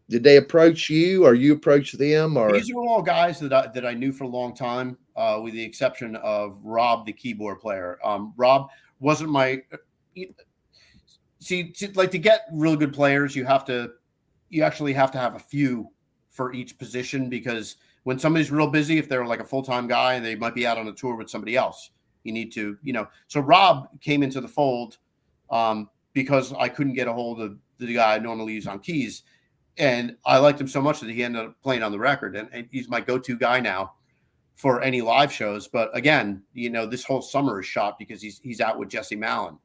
they approach you, or you approach them? Or these are all guys that I knew for a long time, with the exception of Rob, the keyboard player. Rob wasn't my. See, like, to get really good players, you actually have to have a few for each position, because when somebody's real busy, if they're like a full-time guy, they might be out on a tour with somebody else. You need to, you know. So Rob came into the fold because I couldn't get a hold of the guy I normally use on keys. And I liked him so much that he ended up playing on the record. And he's my go-to guy now for any live shows. But again, you know, this whole summer is shot because he's out with Jesse Mallon.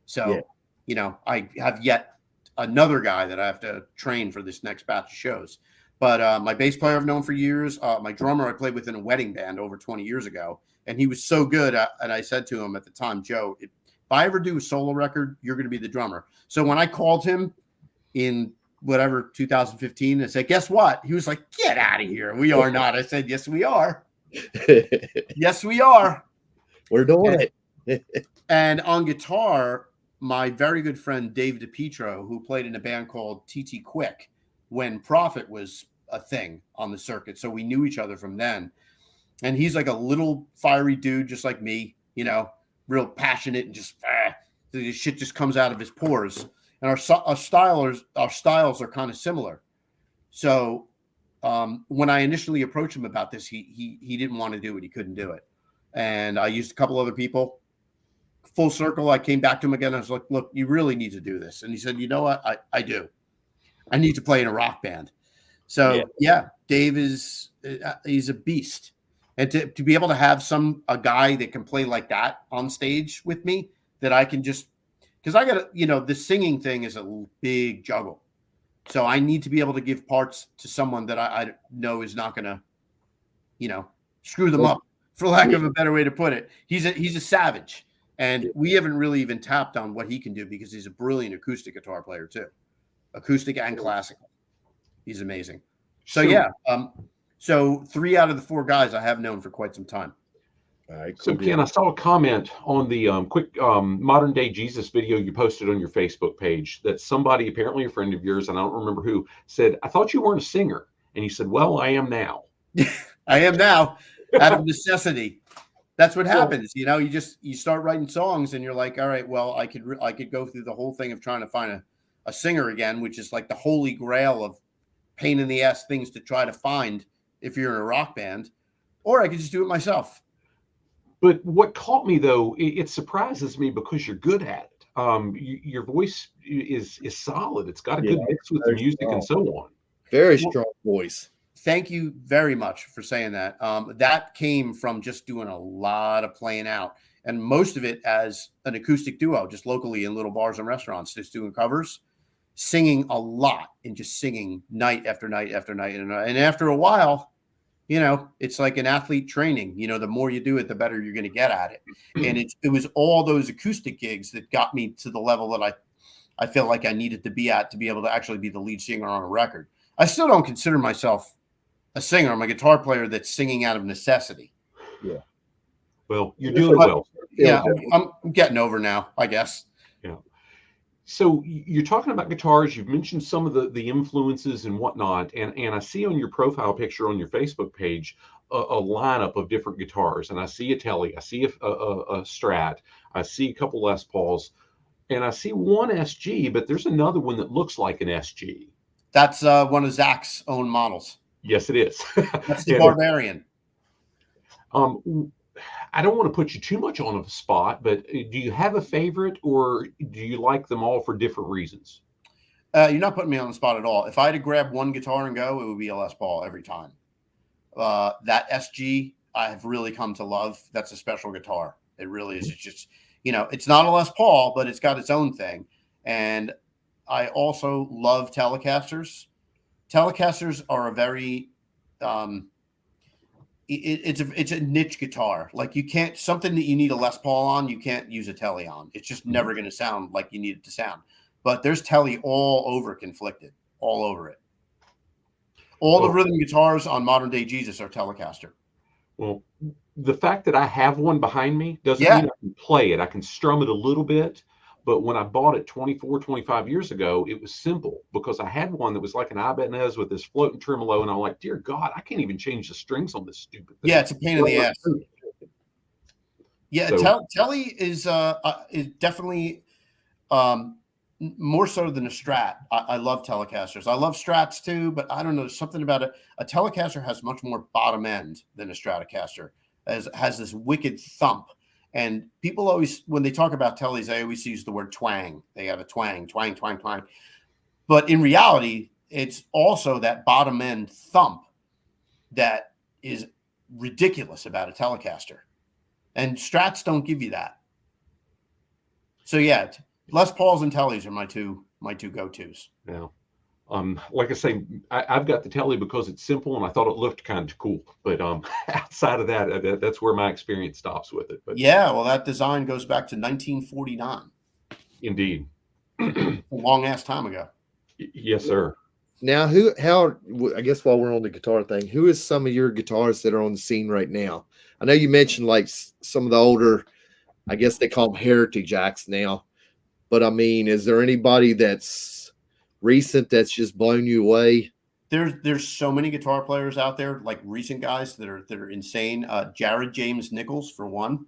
So, yeah. You know, I have yet another guy that I have to train for this next batch of shows. But my bass player I've known for years. My drummer I played with in a wedding band over 20 years ago. And he was so good. And I said to him at the time, Joe, if I ever do a solo record, you're going to be the drummer. So when I called him in whatever 2015, I said, guess what? He was like, get out of here. We are not. I said, yes, we are. Yes, we are. We're doing it. And on guitar, my very good friend Dave DiPietro, who played in a band called TT Quick when Prophet was a thing on the circuit. So we knew each other from then. And he's like a little fiery dude, just like me, you know, real passionate, and just the shit just comes out of his pores. And our styles are kind of similar. So when I initially approached him about this, he didn't want to do it. He couldn't do it. And I used a couple other people. Full circle, I came back to him again. I was like, look, you really need to do this. And he said, you know what? I do. I need to play in a rock band. So yeah Dave he's a beast. And to be able to have a guy that can play like that on stage with me, that I can just, because I got to, you know, the singing thing is a big juggle. So I need to be able to give parts to someone that I know is not going to, you know, screw them up, for lack of a better way to put it. He's a savage. And we haven't really even tapped on what he can do, because he's a brilliant acoustic guitar player too. Acoustic and classical. He's amazing. So yeah. So 3 out of the 4 guys I have known for quite some time. All right, cool. So Ken, I saw a comment on the quick modern day Jesus video you posted on your Facebook page that somebody, apparently a friend of yours, and I don't remember who, said, I thought you weren't a singer. And you said, well, I am now. I am now out of necessity. That's what happens. You know, you start writing songs and you're like, all right, well, I could go through the whole thing of trying to find a singer again, which is like the holy grail of pain in the ass things to try to find if you're in a rock band, or I could just do it myself. But what caught me though, it surprises me because you're good at it. Your voice is solid. It's got a good mix with the music and so on. Very strong voice. Thank you very much for saying that. That came from just doing a lot of playing out, and most of it as an acoustic duo, just locally in little bars and restaurants, just doing covers, singing a lot, and just singing night after night after night. And after a while, you know, it's like an athlete training. You know, the more you do it, the better you're going to get at it. And it was all those acoustic gigs that got me to the level that I feel like I needed to be at to be able to actually be the lead singer on a record. I still don't consider myself a singer. I'm a guitar player that's singing out of necessity. Yeah. Well, you're doing well. Yeah, I'm getting over now, I guess. Yeah. So you're talking about guitars. You've mentioned some of the influences and whatnot, and I see on your profile picture on your Facebook page a lineup of different guitars, and I see a Tele, I see a Strat, I see a couple Les Pauls, and I see one SG, but there's another one that looks like an SG. That's one of Zach's own models. Yes, it is. That's the Barbarian. I don't want to put you too much on a spot, but do you have a favorite, or do you like them all for different reasons? You're not putting me on the spot at all. If I had to grab one guitar and go, it would be a Les Paul every time. That SG, I have really come to love. That's a special guitar. It really is. It's just, you know, it's not a Les Paul, but it's got its own thing. And I also love Telecasters. Telecasters are a very it's a niche guitar. Like, you can't, something that you need a Les Paul on, you can't use a Tele on. It's just never going to sound like you need it to sound. But there's Tele all over Conflicted, all over it. All the rhythm guitars on Modern Day Jesus are Telecaster. Well, the fact that I have one behind me doesn't mean I can play it. I can strum it a little bit. But when I bought it 24, 25 years ago, it was simple because I had one that was like an Ibanez with this floating tremolo. And I'm like, dear God, I can't even change the strings on this stupid thing. Yeah, it's a pain in the ass. Yeah, so, Tele is definitely more so than a Strat. I love Telecasters. I love Strats too, but I don't know. There's something about it. A Telecaster has much more bottom end than a Stratocaster. Has this wicked thump. And people always, when they talk about Teles, they always use the word twang. They have a twang, twang, twang, twang. But in reality, it's also that bottom end thump that is ridiculous about a Telecaster. And Strats don't give you that. So yeah, Les Pauls and Teles are my two go-tos. Yeah. Like I say, I've got the Tele because it's simple and I thought it looked kind of cool. But outside of that, that's where my experience stops with it. But yeah, well, that design goes back to 1949. Indeed. A long ass time ago. Yes, sir. Now, I guess while we're on the guitar thing, who is some of your guitarists that are on the scene right now? I know you mentioned like some of the older, I guess they call them heritage acts now. But I mean, is there anybody that's recent that's just blown you away? There's so many guitar players out there, like recent guys that are insane. Jared James Nichols, for one. Do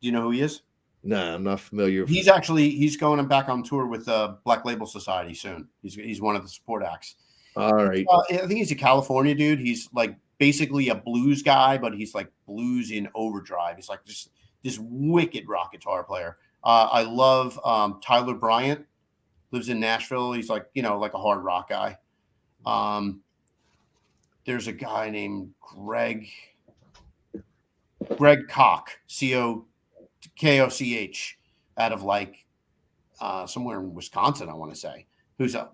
you know who he is? No, I'm not familiar. He's going back on tour with Black Label Society soon. He's one of the support acts. All right. I think he's a California dude. He's like basically a blues guy, but he's like blues in overdrive. He's like just this wicked rock guitar player. I love Tyler Bryant. Lives in Nashville. He's like, you know, like a hard rock guy. There's a guy named Greg Koch, Koch, out of like somewhere in Wisconsin, I want to say, who's a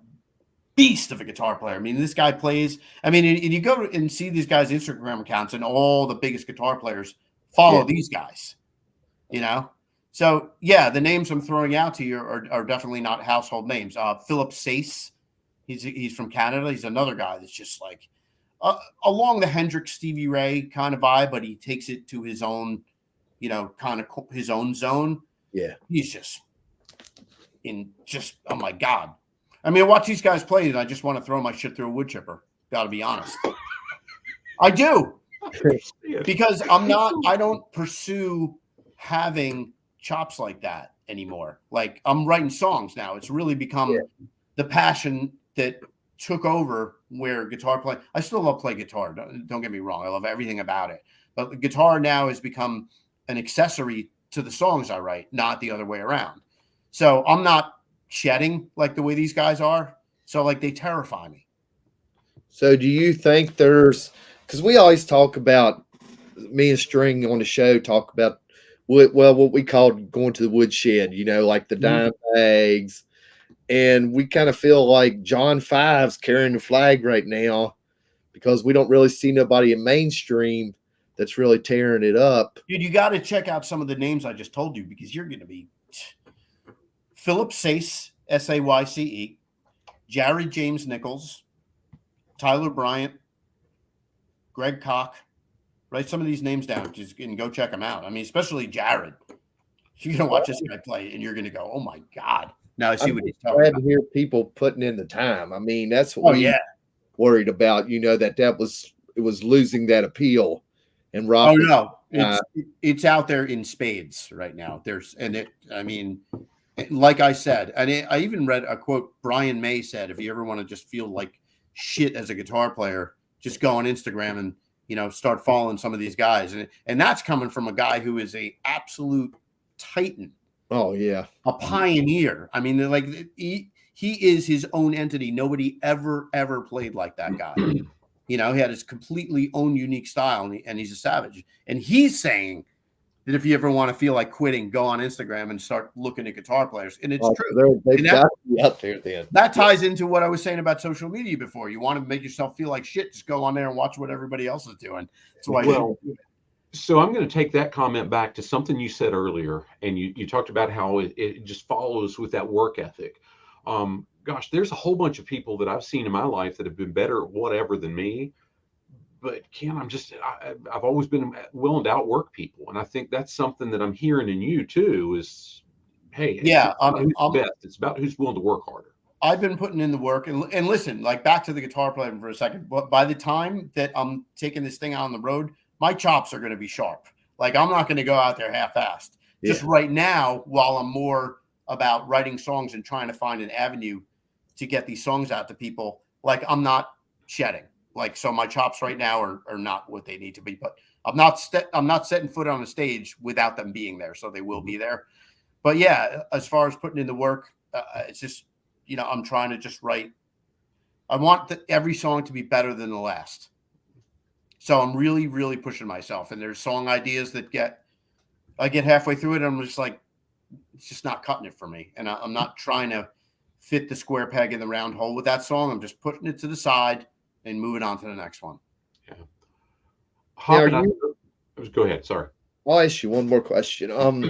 beast of a guitar player. I mean, this guy plays. I mean, and you go and see these guys' Instagram accounts, and all the biggest guitar players follow these guys, you know? So, yeah, the names I'm throwing out to you are definitely not household names. Philip Cayce, he's from Canada. He's another guy that's just like along the Hendrix, Stevie Ray kind of vibe, but he takes it to his own, you know, kind of his own zone. Yeah. He's just oh, my God. I mean, I watch these guys play, and I just want to throw my shit through a wood chipper. Got to be honest. I do. Yeah. Because I don't pursue having chops like that anymore. Like I'm writing songs now. It's really become the passion that took over where guitar playing. I still love play guitar. Don't get me wrong. I love everything about it. But the guitar now has become an accessory to the songs I write, not the other way around. So I'm not shedding like the way these guys are. So like they terrify me. So do you think because we always talk about, me and String on the show talk about what we call going to the woodshed, like the dime bags. And we kind of feel like John Five's carrying the flag right now because we don't really see nobody in mainstream that's really tearing it up. Dude, you got to check out some of the names I just told you because you're going to be Philip Sayce, Sayce, Jared James Nichols, Tyler Bryant, Greg Koch. Write some of these names down and go check them out. I mean, especially Jared. You're going to watch this guy play and you're going to go, oh my God. Now I see what he's talking glad about. to hear people putting in the time. I mean, that's what worried about, it was losing that appeal. And rock. Oh no, it's out there in spades right now. Like I said, and I even read a quote Brian May said, if you ever want to just feel like shit as a guitar player, just go on Instagram and start following some of these guys. And that's coming from a guy who is a absolute titan. Oh yeah. A pioneer. I mean, like he is his own entity. Nobody ever played like that guy. He had his completely own unique style, and he's a savage. And he's saying that if you ever want to feel like quitting, go on Instagram and start looking at guitar players. And it's true. They've got to be out there then. That ties into what I was saying about social media before. You want to make yourself feel like shit, just go on there and watch what everybody else is doing. That's why So I'm going to take that comment back to something you said earlier, and you talked about how it just follows with that work ethic. Gosh, there's a whole bunch of people that I've seen in my life that have been better at whatever than me. But Ken, I've always been willing to outwork people, and I think that's something that I'm hearing in you too. Is hey, who's best. It's about who's willing to work harder. I've been putting in the work, and listen, like back to the guitar playing for a second. But by the time that I'm taking this thing out on the road, my chops are going to be sharp. Like I'm not going to go out there half-assed. Yeah. Just right now, while I'm more about writing songs and trying to find an avenue to get these songs out to people, like I'm not shedding. Like, so my chops right now are not what they need to be, but I'm not setting foot on the stage without them being there. So they will be there. But yeah, as far as putting in the work, it's just, I'm trying to just write. I want every song to be better than the last. So I'm really, really pushing myself. And there's song ideas that I get halfway through it. And I'm just like, it's just not cutting it for me. And I'm not trying to fit the square peg in the round hole with that song. I'm just putting it to the side and moving on to the next one. Yeah. Go ahead. Sorry. I'll ask you one more question.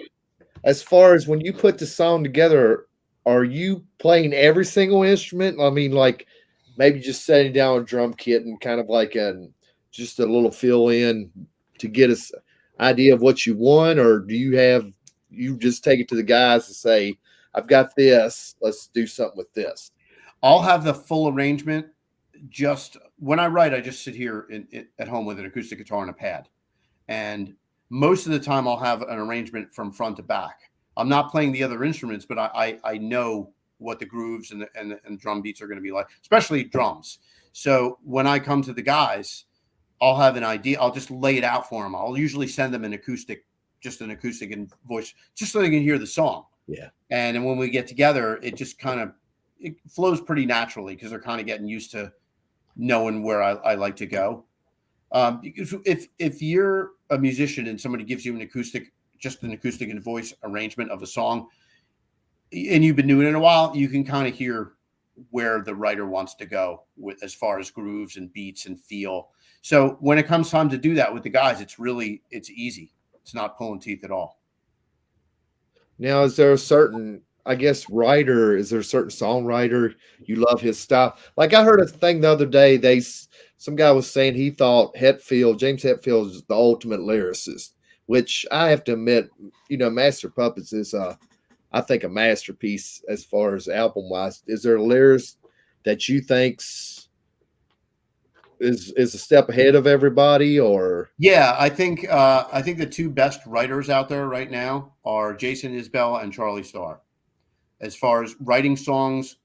As far as when you put the song together, are you playing every single instrument? I mean, like maybe just setting down a drum kit and kind of like just a little fill in to get us idea of what you want, or do you just take it to the guys and say, I've got this, let's do something with this? I'll have the full arrangement. Just when I write, I just sit here at home with an acoustic guitar and a pad. And most of the time I'll have an arrangement from front to back. I'm not playing the other instruments, but I know what the grooves and the drum beats are going to be like, especially drums. So when I come to the guys, I'll have an idea. I'll just lay it out for them. I'll usually send them an acoustic and voice, just so they can hear the song. Yeah. And then when we get together, it just it flows pretty naturally because they're kind of getting used to knowing where I like to go. Because if you're a musician and somebody gives you an acoustic and voice arrangement of a song, and you've been doing it a while, you can kind of hear where the writer wants to go with as far as grooves and beats and feel. So when it comes time to do that with the guys, it's easy. It's not pulling teeth at all. Now, is there a certain, is there a certain songwriter you love his style? Like I heard a thing the other day, some guy was saying he thought James Hetfield is the ultimate lyricist, which I have to admit, Master Puppets is I think a masterpiece as far as album wise. Is there a lyricist that you think's is a step ahead of everybody, or Yeah, I think the two best writers out there right now are Jason Isbell and Charlie Starr. As far as writing songs,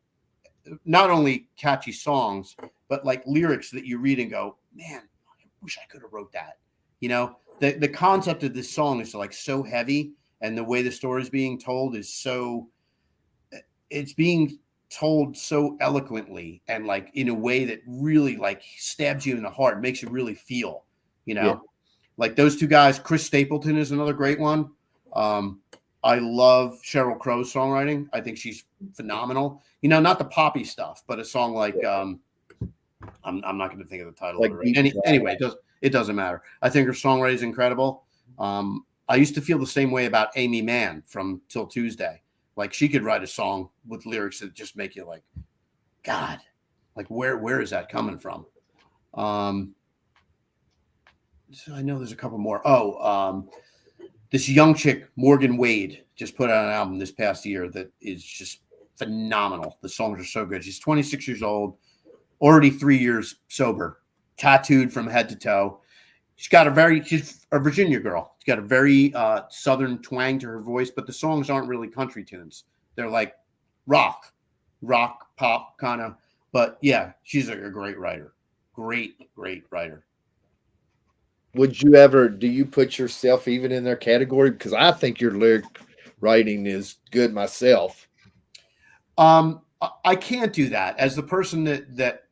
not only catchy songs, but like lyrics that you read and go, man, I wish I could have wrote that. You know, the concept of this song is like so heavy, and the way the story is being told is so, it's being told so eloquently and like in a way that really like stabs you in the heart, makes you really feel, you know. Yeah. Like those two guys. Chris Stapleton is another great one. I love Sheryl Crow's songwriting. I think she's phenomenal. You know, not the poppy stuff, but a song like I'm not going to think of the title Like of it. Anyway, it doesn't matter. I think her songwriting is incredible. I used to feel the same way about Amy Mann from Till Tuesday. Like she could write a song with lyrics that just make you like, God, like where is that coming from? So I know there's a couple more. This young chick, Morgan Wade, just put out an album this past year that is just phenomenal. The songs are so good. She's 26 years old, already 3 years sober, tattooed from head to toe. She's a Virginia girl. She's got a very southern twang to her voice, but the songs aren't really country tunes. They're like rock, pop kind of. But yeah, she's a great writer. Great writer. do you put yourself even in their category? Because I think your lyric writing is good myself. I can't do that as the person that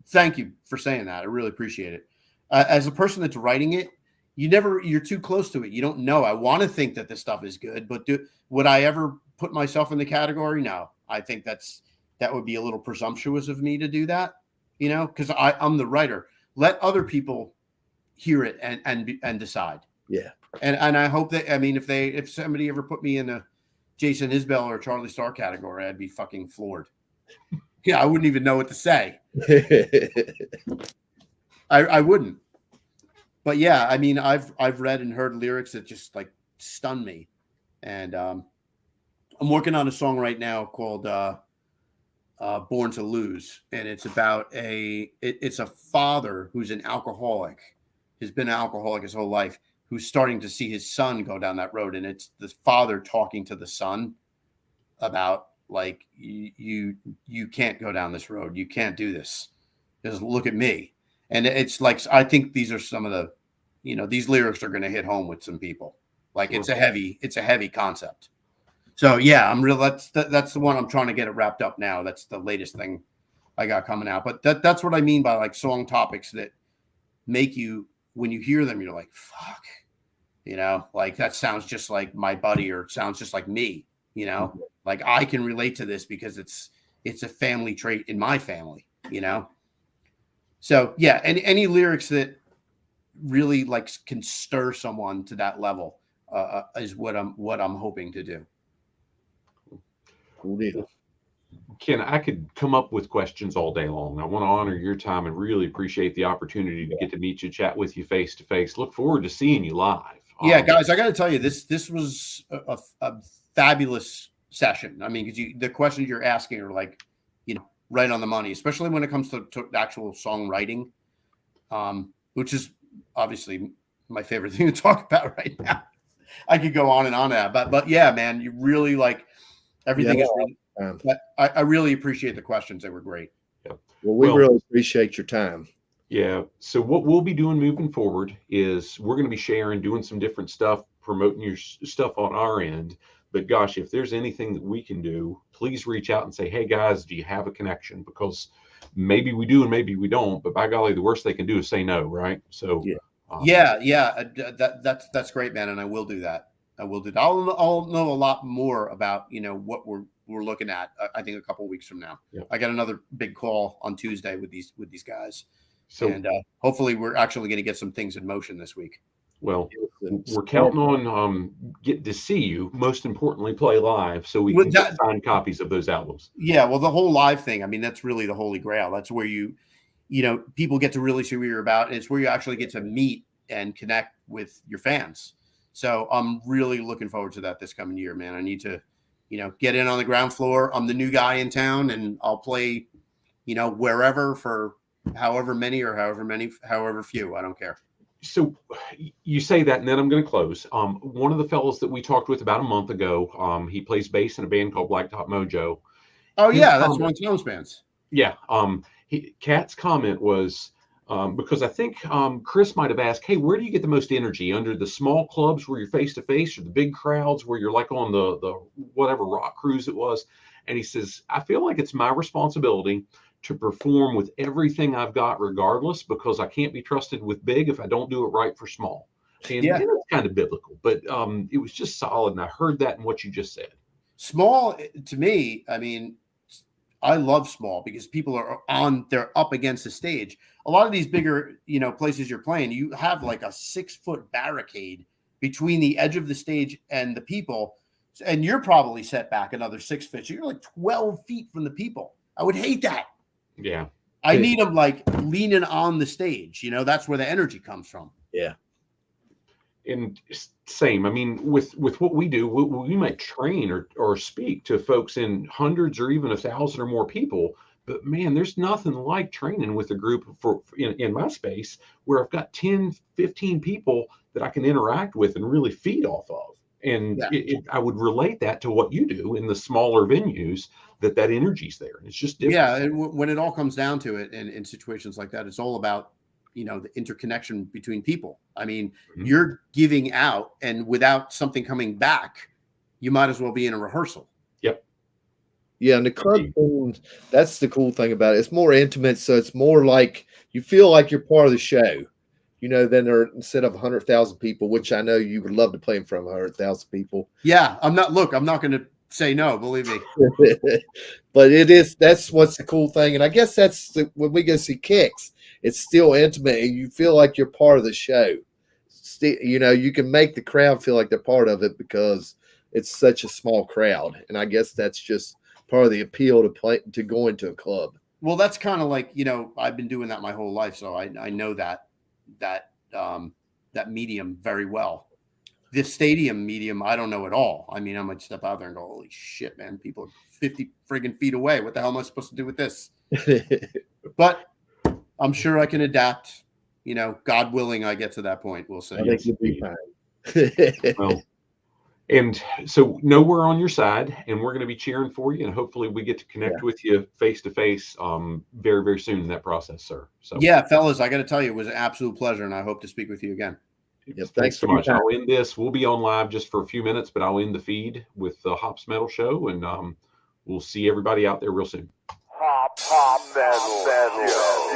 thank you for saying that. I really appreciate it. As a person that's writing it, you're too close to it. You don't know. I want to think that this stuff is good, but would I ever put myself in the category? No, I think that would be a little presumptuous of me to do that, you know, because I'm the writer. Let other people hear it and decide. Yeah. And I hope that, I mean, if somebody ever put me in a Jason Isbell or Charlie Starr category, I'd be fucking floored. Yeah, I wouldn't even know what to say. I wouldn't. But yeah, I mean, I've read and heard lyrics that just like stun me. And I'm working on a song right now called Born to Lose. And it's about it's a father who's an alcoholic, has been an alcoholic his whole life, who's starting to see his son go down that road. And it's the father talking to the son about like, you can't go down this road. You can't do this. Just look at me. And it's like, I think these are some of the, you know, these lyrics are going to hit home with some people. Like it's a heavy concept. So yeah, I'm real. That's the one I'm trying to get it wrapped up now. That's the latest thing I got coming out. But that's what I mean by like song topics that make you, when you hear them, you're like, fuck, you know, like that sounds just like my buddy, or it sounds just like me, you know, like I can relate to this because it's a family trait in my family, you know? So yeah, and any lyrics that really like can stir someone to that level is what I'm hoping to do. Cool deal. Ken, I could come up with questions all day long. I want to honor your time and really appreciate the opportunity to get to meet you, chat with you face to face. Look forward to seeing you live. Yeah, guys, I got to tell you, this was a fabulous session. I mean, because the questions you're asking are like, you know, right on the money, especially when it comes to actual songwriting, which is obviously my favorite thing to talk about right now. I could go on and on that, but yeah, man, you really like everything. Yeah, is really, I really appreciate the questions. They were great. Yeah. Well, we really appreciate your time. Yeah. So what we'll be doing moving forward is we're going to be doing some different stuff, promoting your stuff on our end. But gosh, if there's anything that we can do, please reach out and say, hey guys, do you have a connection? Because maybe we do and maybe we don't, but by golly, the worst they can do is say no, right? So that's great, man. And I will do that. I'll know a lot more about, you know, what we're looking at. I think a couple of weeks from now. Yep. I got another big call on Tuesday with these guys. So, and hopefully we're actually going to get some things in motion this week. Well, we're counting on getting to see you. Most importantly, play live so we can get signed copies of those albums. Yeah, well, the whole live thing. I mean, that's really the holy grail. That's where you know, people get to really see what you're about. And it's where you actually get to meet and connect with your fans. So I'm really looking forward to that this coming year, man. I need to, you know, get in on the ground floor. I'm the new guy in town, and I'll play, you know, wherever for however many or however few. I don't care. So you say that, and then I'm going to close. One of the fellows that we talked with about a month ago, he plays bass in a band called Blacktop Mojo. Oh yeah, that's one of Tom's bands. Yeah. Kat's comment was, because I think Chris might have asked, hey, where do you get the most energy? Under the small clubs where you're face to face, or the big crowds where you're like on the whatever rock cruise it was? And he says, I feel like it's my responsibility to perform with everything I've got regardless, because I can't be trusted with big if I don't do it right for small. And it's kind of biblical, but it was just solid. And I heard that in what you just said. Small, to me, I mean, I love small because people they're up against the stage. A lot of these bigger, places you're playing, you have like a 6-foot barricade between the edge of the stage and the people. And you're probably set back another 6 feet. So you're like 12 feet from the people. I would hate that. Yeah. I need them like leaning on the stage. That's where the energy comes from. Yeah. And same. I mean, with what we do, we might train or speak to folks in hundreds or even 1,000 or more people. But man, there's nothing like training with a group in my space where I've got 10, 15 people that I can interact with and really feed off of. And I would relate that to what you do in the smaller venues, that energy's there. And it's just different. Yeah. And when it all comes down to it, in situations like that, it's all about, the interconnection between people. I mean, you're giving out, and without something coming back, you might as well be in a rehearsal. Yep. Yeah. And the club, that's the cool thing about it. It's more intimate. So it's more like you feel like you're part of the show. Than instead of 100,000 people, which I know you would love to play in front of 100,000 people. Yeah, I'm not going to say no, believe me. But that's what's the cool thing. And I guess when we go see Kicks, it's still intimate and you feel like you're part of the show. You can make the crowd feel like they're part of it because it's such a small crowd. And I guess that's just part of the appeal to go into a club. Well, that's kind of like, I've been doing that my whole life. So I know that medium very well. The stadium medium, I don't know at all. I mean, I might step out there and go, holy shit, man, people are 50 friggin' feet away. What the hell am I supposed to do with this? But I'm sure I can adapt. God willing, I get to that point. We'll see. I think you'll be fine. Well, and so know we're on your side, and we're going to be cheering for you, and hopefully we get to connect with you face to face very, very soon in that process, sir. So yeah, fellas, I got to tell you, it was an absolute pleasure, and I hope to speak with you again. Yep, thanks so much. I'll end this. We'll be on live just for a few minutes, but I'll end the feed with the Hops Metal Show, and we'll see everybody out there real soon. Hop Metal.